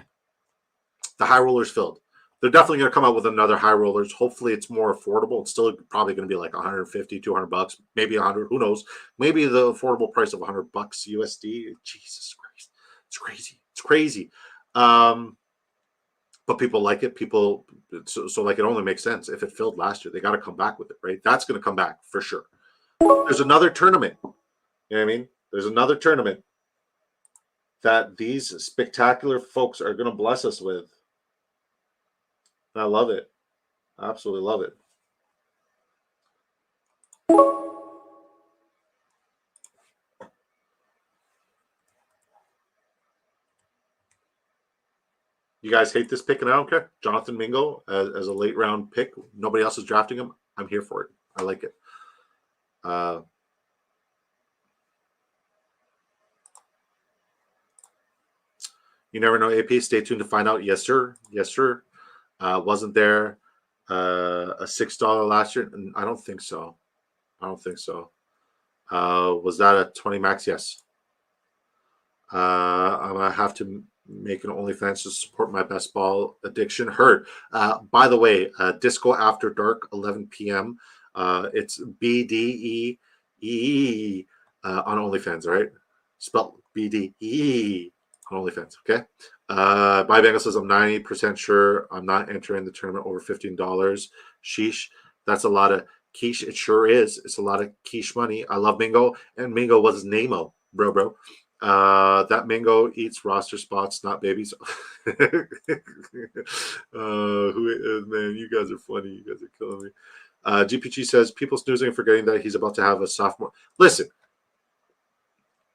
high rollers filled. They're definitely going to come out with another high rollers. Hopefully it's more affordable. It's still probably going to be like 150, 200 bucks, maybe 100. Who knows? Maybe the affordable price of 100 bucks USD. Jesus Christ. It's crazy. But people like it. So like it only makes sense. If it filled last year, they got to come back with it, right? That's going to come back for sure. There's another tournament. You know what I mean? There's another tournament that these spectacular folks are going to bless us with. And I love it. I absolutely love it. You guys hate this pick, and I don't care. Jonathan Mingo as a late round pick. Nobody else is drafting him. I'm here for it. I like it. You never know, AP. Stay tuned to find out. Yes, sir. Wasn't there a $6 last year? I don't think so. Was that a 20 max? Yes. I'm going to have to make an OnlyFans to support my best ball addiction. Heard. By the way, Disco After Dark, 11 p.m. It's BDEE on OnlyFans, all right? Spelled BDE on OnlyFans, okay? Bayou Bengal says, I'm 90% sure I'm not entering the tournament over $15. Sheesh. That's a lot of quiche. It sure is. It's a lot of quiche money. I love Mingo, and Mingo was his name-o, bro. That Mingo eats roster spots, not babies. Man, you guys are funny. You guys are killing me. GPG says, people snoozing and forgetting that he's about to have a sophomore. Listen,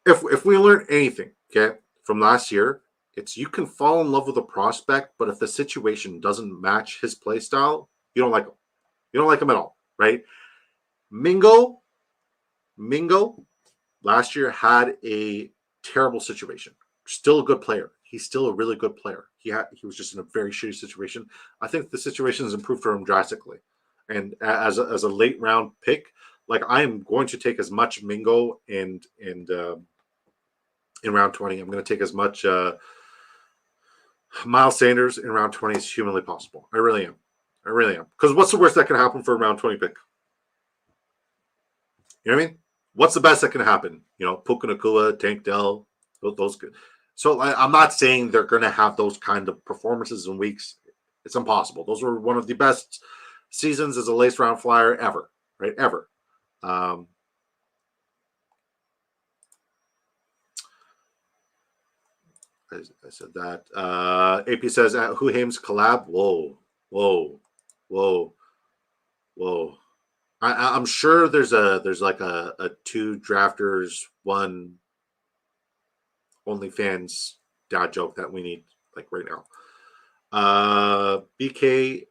if we learn anything, okay, from last year, it's you can fall in love with a prospect, but if the situation doesn't match his play style, you don't like him. You don't like him at all, right? Mingo last year had a terrible situation. Still a good player. He's still a really good player. He was just in a very shitty situation. I think the situation has improved for him drastically. And as a late round pick, like I am going to take as much Mingo and in round 20. I'm going to take as much Miles Sanders in round 20 as humanly possible. I really am. Because what's the worst that can happen for a round 20 pick? You know what I mean? What's the best that can happen? You know, Puka Nacua, Tank Dell, those good. So I'm not saying they're going to have those kind of performances in weeks. It's impossible. Those were one of the best seasons as a late round flyer ever, right? Ever. I said that. AP says Who Hames collab. Whoa. I'm sure there's like a two drafters, one OnlyFans dad joke that we need like right now. BK,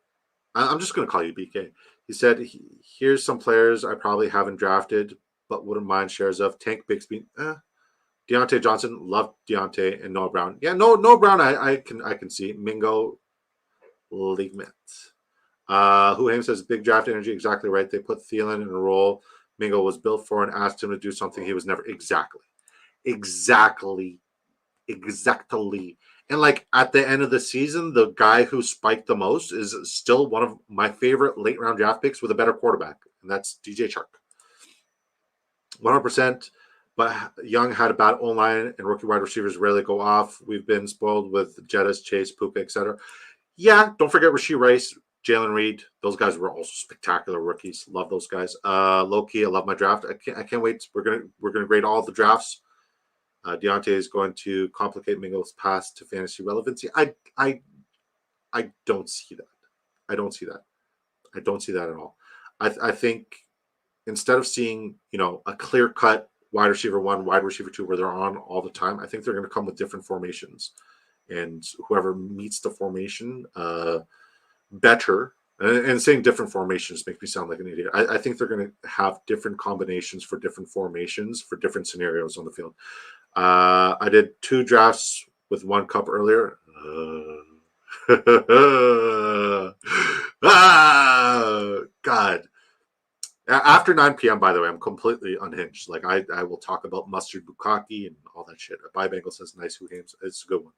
I'm just gonna call you BK. He said, "Here's some players I probably haven't drafted, but wouldn't mind shares of Tank Bixby, Deontay Johnson, love Deontay, and Noah Brown. Yeah, Noah Brown, I can see Mingo, Ligment. Who Hames says big draft energy, exactly right. They put Thielen in a role Mingo was built for and asked him to do something he was never exactly. And like at the end of the season, the guy who spiked the most is still one of my favorite late round draft picks with a better quarterback, and that's DJ Chark. 100%. But Young had a bad O-line, and rookie wide receivers rarely go off. We've been spoiled with Jettis, Chase, Puka, etc. Yeah, don't forget Rashee Rice, Jalen Reed. Those guys were also spectacular rookies. Love those guys. Low key, I love my draft. I can't wait. We're gonna grade all the drafts. Deontay is going to complicate Mingo's path to fantasy relevancy. I don't see that. I don't see that at all. I think instead of seeing a clear cut wide receiver 1, wide receiver 2 where they're on all the time, I think they're going to come with different formations, and whoever meets the formation better. And saying different formations makes me sound like an idiot. I think they're going to have different combinations for different formations for different scenarios on the field. I did 2 drafts with 1 cup earlier. God. After 9 p.m., by the way, I'm completely unhinged. Like I will talk about Mustard Bukaki and all that shit. Buy Bengal says nice Who Hames. It's a good one.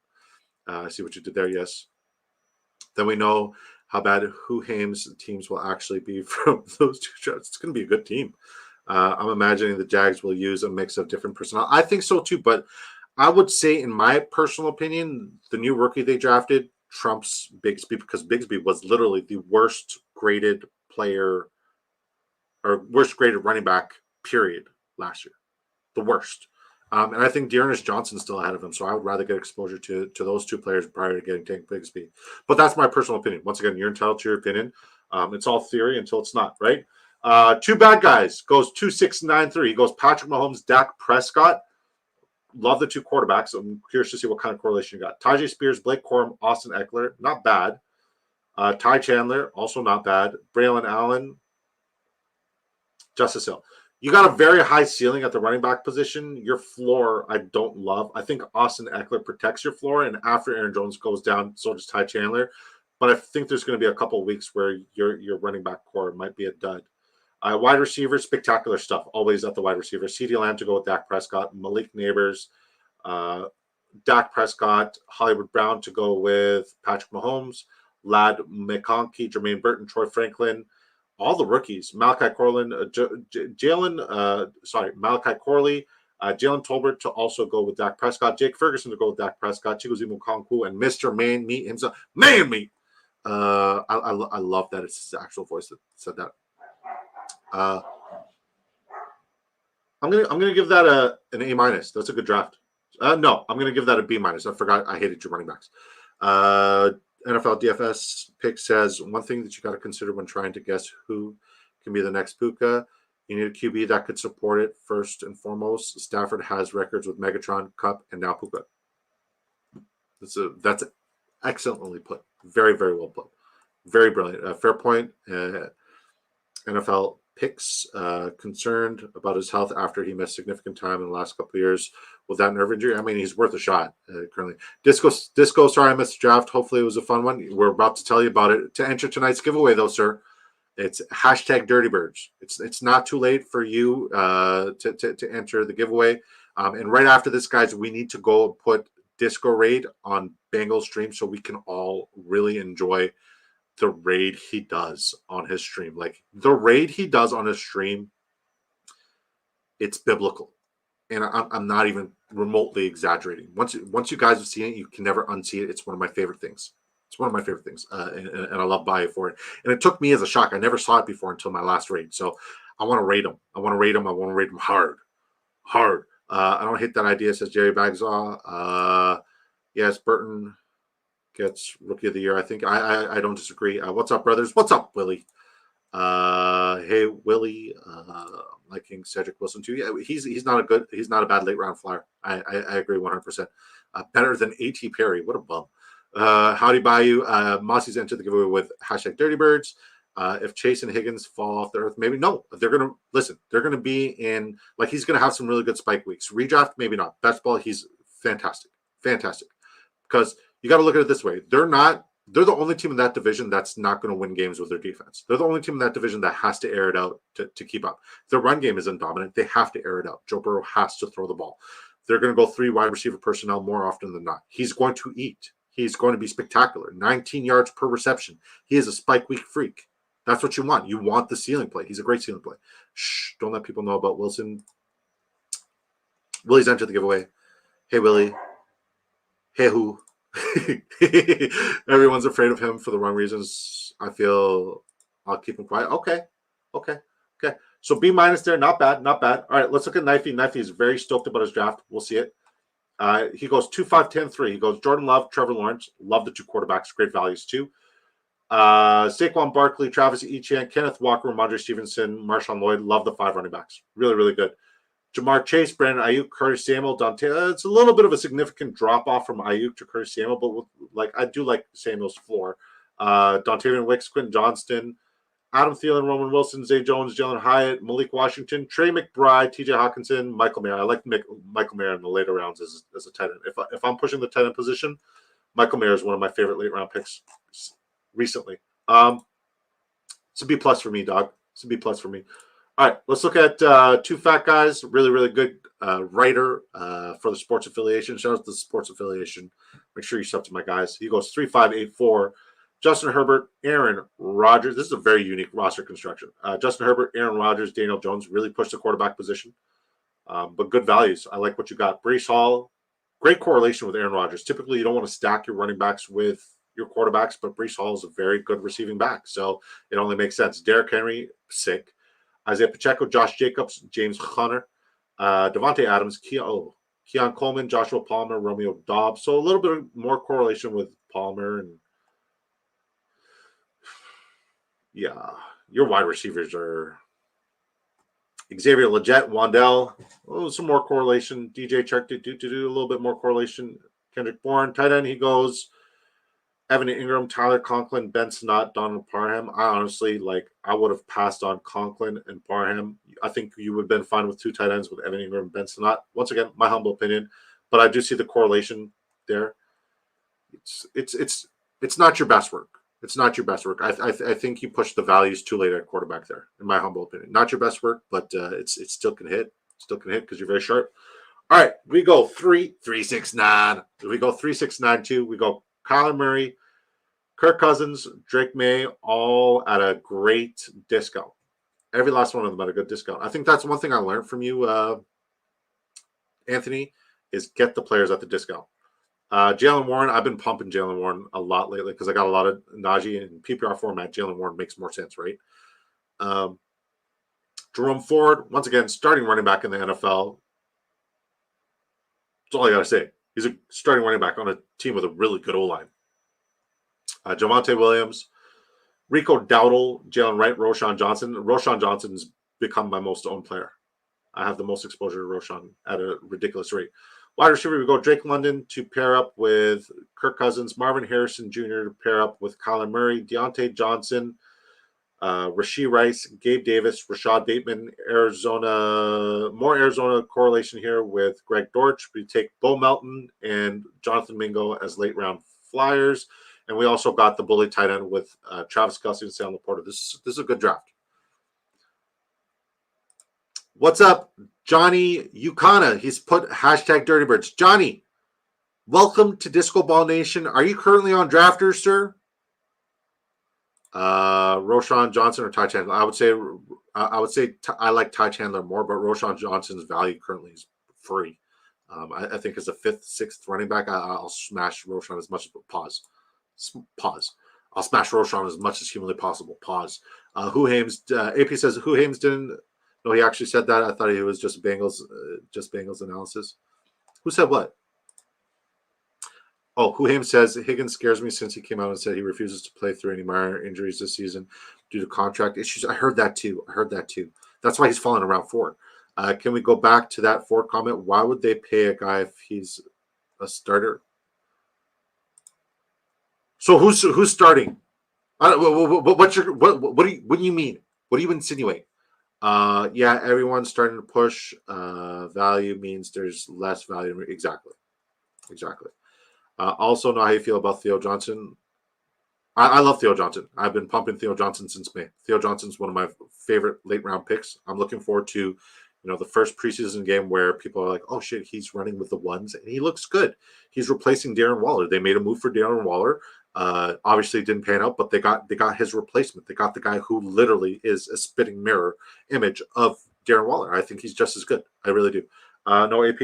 I see what you did there. Yes. Then we know how bad Who Hames teams will actually be from those 2 drafts. It's going to be a good team. I'm imagining the Jags will use a mix of different personnel. I think so too, but I would say, in my personal opinion, the new rookie they drafted trumps Bigsby, because Bigsby was literally the worst graded player or worst graded running back, period, last year. The worst. And I think Dearness Johnson's still ahead of him, so I would rather get exposure to those 2 players prior to getting Tank Bigsby. But that's my personal opinion. Once again, you're entitled to your opinion. It's all theory until it's not, right? 2 bad guys goes 2-6-9-3. He goes Patrick Mahomes, Dak Prescott. Love the 2 quarterbacks. I'm curious to see what kind of correlation you got. Tyjae Spears, Blake Corum, Austin Eckler, not bad. Ty Chandler, also not bad. Braylon Allen, Justice Hill. You got a very high ceiling at the running back position. Your floor, I don't love. I think Austin Eckler protects your floor, and after Aaron Jones goes down, so does Ty Chandler. But I think there's going to be a couple of weeks where your running back core might be a dud. Wide receiver, spectacular stuff. Always at the wide receiver. CeeDee Lamb to go with Dak Prescott. Malik Neighbors, Dak Prescott. Hollywood Brown to go with Patrick Mahomes. Ladd McConkey, Jermaine Burton, Troy Franklin. All the rookies. Malachi Corley, Jalen Tolbert to also go with Dak Prescott. Jake Ferguson to go with Dak Prescott. Chigozie Mukonku and Mr. Man Meat himself. Man Meat. I love that it's his actual voice that said that. I'm gonna give that an A-. That's a good draft. No, I'm gonna give that a B-. I forgot I hated your running backs. NFL DFS pick says one thing that you got to consider when trying to guess who can be the next Puka. You need a QB that could support it first and foremost. Stafford has records with Megatron, Cup, and now Puka. That's excellently put. Very, very well put. Very brilliant. Fair point. NFL picks concerned about his health after he missed significant time in the last couple of years with that nerve injury. I mean, he's worth a shot currently. Disco, sorry I missed the draft. Hopefully it was a fun one. We're about to tell you about it. To enter tonight's giveaway, though, sir, it's #DirtyBirds. It's not too late for you to enter the giveaway. And right after this, guys, we need to go put Disco Raid on Bengals stream so we can all really enjoy the raid he does on his stream. Like the raid he does on his stream, it's biblical. And I'm not even remotely exaggerating. Once you guys have seen it, you can never unsee it. It's one of my favorite things. And I love Baye for it. And it took me as a shock. I never saw it before until my last raid. So I want to rate him. I want to rate him hard. I don't hate that idea, says Jerry Bagsaw. Yes, Burton gets Rookie of the Year. I think I don't disagree. What's up, brothers? What's up, Willie? Hey, Willie. Liking Cedric Wilson too. Yeah, he's not a bad late round flyer. I agree 100%. Better than A.T. Perry. What a bum. Howdy Bayou. Mossy's entered the giveaway with hashtag Dirty Birds. If Chase and Higgins fall off the earth, maybe no. They're gonna listen. They're gonna be in like he's gonna have some really good spike weeks. Redraft, maybe not. Best ball, he's fantastic, because you got to look at it this way. They're the only team in that division that's not going to win games with their defense. They're the only team in that division that has to air it out to keep up. If their run game isn't dominant, they have to air it out. Joe Burrow has to throw the ball. They're going to go 3 wide receiver personnel more often than not. He's going to eat. He's going to be spectacular. 19 yards per reception. He is a spike week freak. That's what you want. You want the ceiling play. He's a great ceiling play. Shh, don't let people know about Wilson. Willie's entered the giveaway. Hey, Willie. Hey, who? Everyone's afraid of him for the wrong reasons. I feel I'll keep him quiet. Okay. So B- there, not bad. All right, let's look at Knifey. Knifey is very stoked about his draft. We'll see it. He goes 2, 5, 10, 3. He goes Jordan Love, Trevor Lawrence. Love the 2 quarterbacks. Great values too. Saquon Barkley, Travis Etienne, Kenneth Walker, Ramondre Stevenson, Marshawn Lloyd. Love the 5 running backs. Really, really good. Jamar Chase, Brandon Ayuk, Curtis Samuel, Dante. It's a little bit of a significant drop off from Ayuk to Curtis Samuel, but I do like Samuel's floor. Dontavian Wicks, Quentin Johnston, Adam Thielen, Roman Wilson, Zay Jones, Jalen Hyatt, Malik Washington, Trey McBride, TJ Hawkinson, Michael Mayer. I like Michael Mayer in the later rounds as a tight end. If I'm pushing the tight end position, Michael Mayer is one of my favorite late round picks recently. It's a B+ for me, dog. It's a B+ for me. All right, let's look at 2 fat guys. Really, really good writer for the sports affiliation. Shout out to the sports affiliation. Make sure you sub to my guys. He goes 3, 5, 8, 4. Justin Herbert, Aaron Rodgers. This is a very unique roster construction. Justin Herbert, Aaron Rodgers, Daniel Jones really pushed the quarterback position, but good values. I like what you got. Breece Hall, great correlation with Aaron Rodgers. Typically, you don't want to stack your running backs with your quarterbacks, but Breece Hall is a very good receiving back, so it only makes sense. Derrick Henry, sick. Isaiah Pacheco, Josh Jacobs, James Conner, Devontae Adams, Keon Coleman, Joshua Palmer, Romeo Dobbs. So a little bit more correlation with Palmer. And yeah, your wide receivers are Xavier Legette, Wandell. Some more correlation. DJ Chark, do a little bit more correlation. Kendrick Bourne, tight end, he goes Evan Ingram, Tyler Conklin, Ben Sinnott, Donald Parham. I honestly, I would have passed on Conklin and Parham. I think you would have been fine with 2 tight ends with Evan Ingram and Ben Sinnott. Once again, my humble opinion, but I do see the correlation there. It's not your best work. It's not your best work. I think you pushed the values too late at quarterback there, in my humble opinion. Not your best work, but it still can hit. Still can hit because you're very sharp. All right, we go 3, 3, 6, 9. We go 3, 6, 9, 2. We go Kyler Murray, Kirk Cousins, Drake May, all at a great discount. Every last one of them at a good discount. I think that's one thing I learned from you, Anthony, is get the players at the discount. Jaylen Warren, I've been pumping Jaylen Warren a lot lately because I got a lot of Najee in PPR format. Jaylen Warren makes more sense, right? Jerome Ford, once again, starting running back in the NFL. That's all I got to say. He's a starting running back on a team with a really good O-line. Javonte Williams, Rico Dowdle, Jalen Wright, Roschon Johnson. Roschon Johnson's become my most owned player. I have the most exposure to Roschon at a ridiculous rate. Wide receiver, we go Drake London to pair up with Kirk Cousins, Marvin Harrison Jr. to pair up with Kyler Murray, Deontay Johnson, Rashee Rice, Gabe Davis, Rashad Bateman, more Arizona correlation here with Greg Dortch. We take Bo Melton and Jonathan Mingo as late round flyers. And we also got the bully tight end with Travis Kelce and Sam Laporta. This is a good draft. What's up, Johnny Ukana? He's put hashtag Dirty Birds. Johnny, welcome to Disco Ball Nation. Are you currently on Drafters, sir? Roschon Johnson or Ty Chandler? I would say I like Ty Chandler more, but Roschon Johnson's value currently is free. I think as a 5th, 6th running back, I'll smash Roschon as much as pause. I'll smash Roschon as much as humanly possible. Pause. AP says Who Hames didn't. No, he actually said that. I thought he was just Bengals analysis. Who said what? Oh, Huham says Higgins scares me since he came out and said he refuses to play through any minor injuries this season due to contract issues. I heard that too. That's why he's falling around 4. Can we go back to that 4 comment? Why would they pay a guy if he's a starter? So who's starting? What do you mean? What do you insinuate? Yeah, everyone's starting to push. Value means there's less value. Exactly. Also know how you feel about Theo Johnson. I love Theo Johnson. I've been pumping Theo Johnson since May. Theo Johnson's one of my favorite late round picks. I'm looking forward to, the first preseason game where people are like, oh shit, he's running with the ones and he looks good. He's replacing Darren Waller. They made a move for Darren Waller. Obviously it didn't pan out, but they got his replacement. They got the guy who literally is a spitting mirror image of Darren Waller. I think he's just as good. I really do. No AP.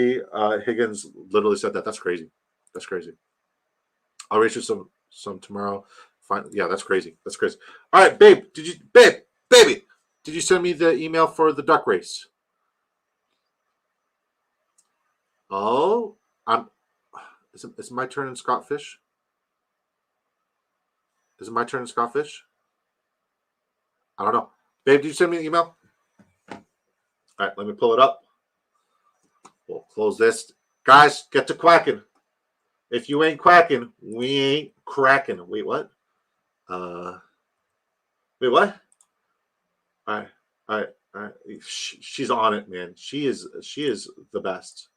Higgins literally said that. That's crazy. I'll race you some tomorrow. Fine. Yeah, that's crazy. All right, baby, did you send me the email for the duck race? Oh, is it my turn in Scottfish? Is it my turn in Scottfish? I don't know. Babe, did you send me an email? All right, let me pull it up. We'll close this. Guys, get to quacking. If you ain't quacking, we ain't cracking. Wait, what? Wait, what? All right. She's on it, man. She is the best.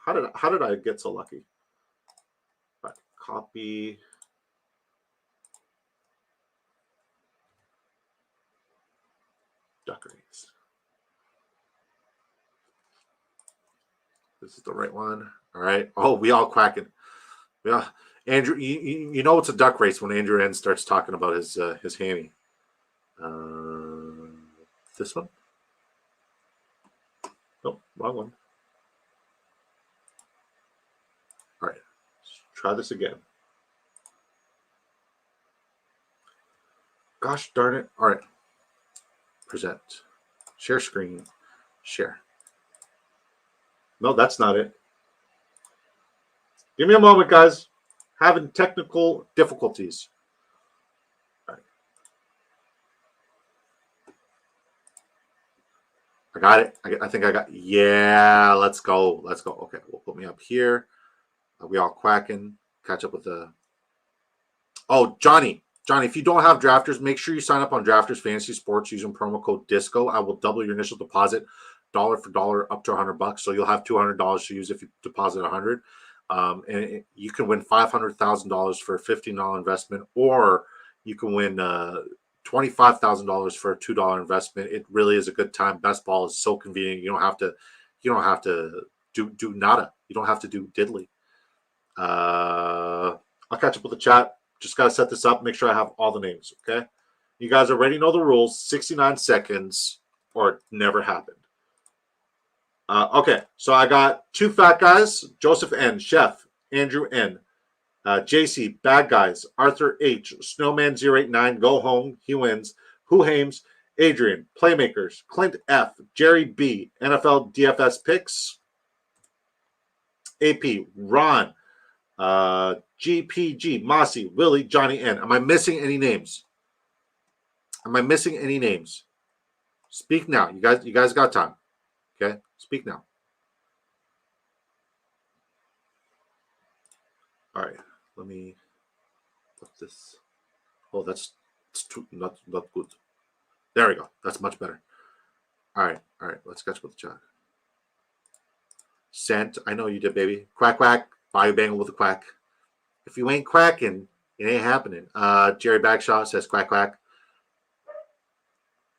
How did I get so lucky? All right, copy. Duck race. This is the right one. All right. Oh, we all quacking. Yeah, Andrew. You know it's a duck race when Andrew N starts talking about his hammy. This one? Nope, wrong one. All right, let's try this again. Gosh darn it. All right. Present. Share screen. Share. No, that's not it. Give me a moment, guys. Having technical difficulties. All right. I got it. I think I got. Yeah, let's go. Okay, we'll put me up here. We all quacking. Catch up with the. Oh, Johnny, if you don't have Drafters, make sure you sign up on Drafters Fantasy Sports using promo code DISCO. I will double your initial deposit, dollar for dollar, up to $100. So you'll have $200 to use if you deposit $100. And you can win $500,000 for a $15 investment, or you can win $25,000 for a $2 investment. It really is a good time. Best ball is so convenient. You don't have to do nada. You don't have to do diddly. I'll catch up with the chat. Just got to set this up. Make sure I have all the names. Okay. You guys already know the rules. 69 seconds or it never happened. Okay, so I got 2 fat guys, Joseph N, Chef, Andrew N, JC, Bad Guys, Arthur H, Snowman 089, Go Home, he wins, Who Hames, Adrian, Playmakers, Clint F, Jerry B, NFL DFS Picks, AP, Ron, GPG, Mossy, Willie, Johnny N. Am I missing any names? Speak now. You guys got time. Okay, speak now. All right, let me put this. Oh, that's not good. There we go. That's much better. All right. Let's catch up with the chat. Sent. I know you did, baby. Quack quack. Bayou Bengal with a quack. If you ain't quacking, it ain't happening. Jerry Bagshaw says quack quack.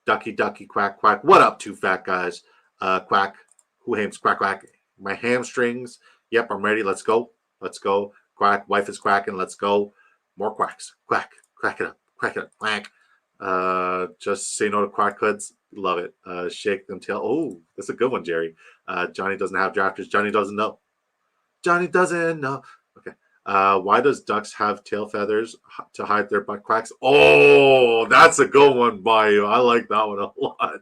Ducky quack quack. What up, 2 fat guys? Quack. Who Hames? Quack quack. My hamstrings. Yep, I'm ready. Let's go. Quack. Wife is quacking. Let's go. More quacks. Quack. Crack it up. Quack. Just say no to quack hoods. Love it. Shake them tail. Oh, that's a good one, Jerry. Johnny doesn't have drafters. Johnny doesn't know. Okay. Why does ducks have tail feathers to hide their butt quacks? Oh, that's a good one, Bayou. I like that one a lot.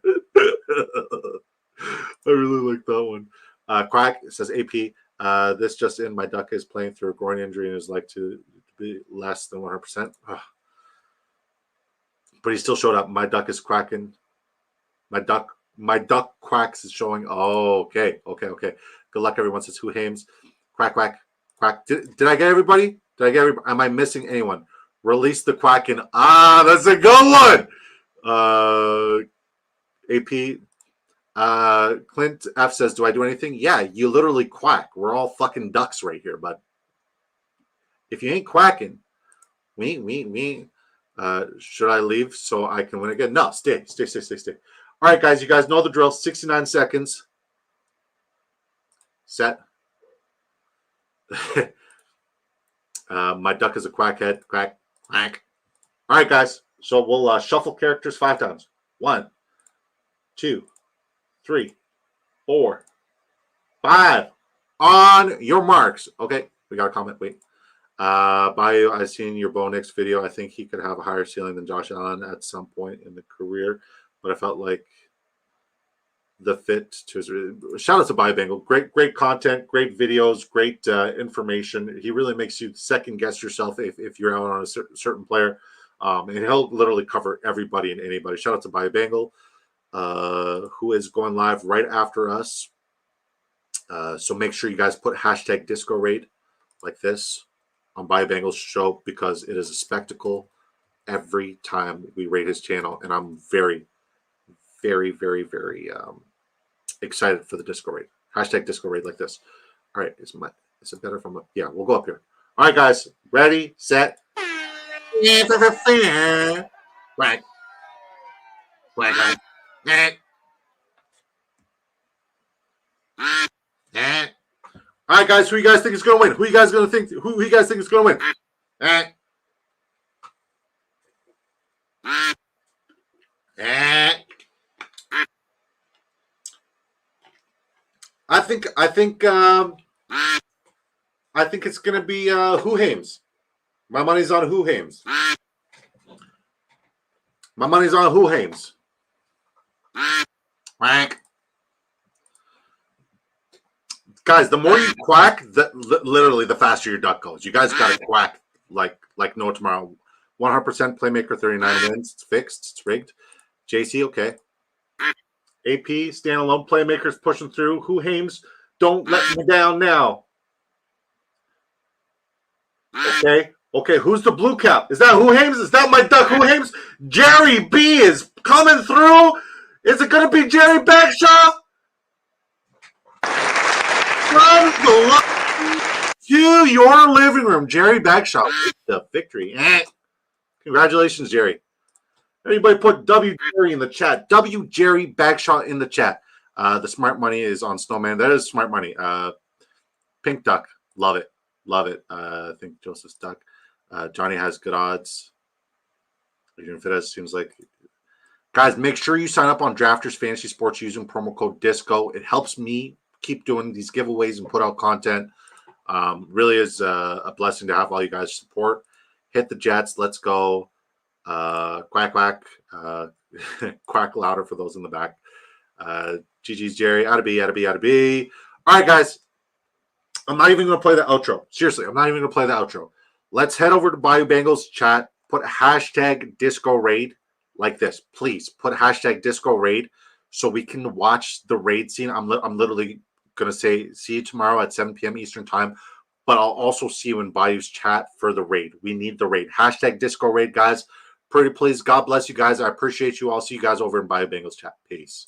I really like that one. Quack says AP. This just in, my duck is playing through a groin injury and is like to be less than 100%. But he still showed up. My duck is quacking. My duck quacks is showing. Oh, okay. Good luck, everyone. Says Who Hames. Quack, quack, quack. Did I get everybody? Am I missing anyone? Release the quacking. That's a good one. AP. Clint F says, do I do anything? Yeah, you literally quack. We're all fucking ducks right here, but if you ain't quacking, we should I leave so I can win again? No, stay. All right, guys, you guys know the drill. 69 seconds. Set. My duck is a quackhead. Quack, quack. All right, guys. So we'll shuffle characters 5 times. 1, 2, 3, 4, 5. On your marks. Okay, we got a comment. Wait. Bayou, I seen your Bo Nix video. I think he could have a higher ceiling than Josh Allen at some point in the career, but I felt like the fit to his. Shout out to Bayou Bengal. Great content, great videos, great information. He really makes you second guess yourself if you're out on a certain player, and he'll literally cover everybody and anybody. Shout out to Bayou Bengal, who is going live right after us. So make sure you guys put hashtag disco rate like this on Bayou Bengal's show, because it is a spectacle every time we rate his channel, and I'm very, very, very, very excited for the disco rate. Hashtag disco rate like this. All right, is it better from? Yeah, we'll go up here. All right, guys, ready, set. Right. All right, guys, who you guys think is going to win? Who you guys think is going to win? I think it's going to be Who Hames. My money's on Who Hames. Guys, the more you quack, literally the faster your duck goes. You guys got to quack like no tomorrow. 100% playmaker, 39 wins. It's fixed. It's rigged. JC, okay. AP, standalone playmakers pushing through. Who Hames, don't let me down now. Okay, who's the blue cap? Is that Who Hames? Is that my duck, Who Hames? Jerry B is coming through. Is it going to be Jerry Bagshaw? To your living room, Jerry Bagshaw with the victory. Congratulations, Jerry. Everybody put W Jerry in the chat. W Jerry Bagshaw in the chat. The smart money is on Snowman. That is smart money. Pink Duck. Love it. I think Joseph's Duck. Johnny has good odds. Adrian Fidesz seems like. Guys, make sure you sign up on Drafters Fantasy Sports using promo code DISCO. It helps me keep doing these giveaways and put out content. Really is a blessing to have all you guys support. Hit the Jets. Let's go. Quack, quack. Quack louder for those in the back. GG's Jerry. Out of B. All right, guys. I'm not even going to play the outro. Seriously, I'm not even going to play the outro. Let's head over to Bayou Bengals chat. Put hashtag disco raid like this. Please put hashtag disco raid so we can watch the raid scene. I'm literally going to say see you tomorrow at 7 p.m. Eastern time, but I'll also see you in Bayou's chat for the raid. We need the raid. Hashtag disco raid, guys. Pretty please. God bless you guys. I appreciate you. I'll see you guys over in Bayou Bengals chat. Peace.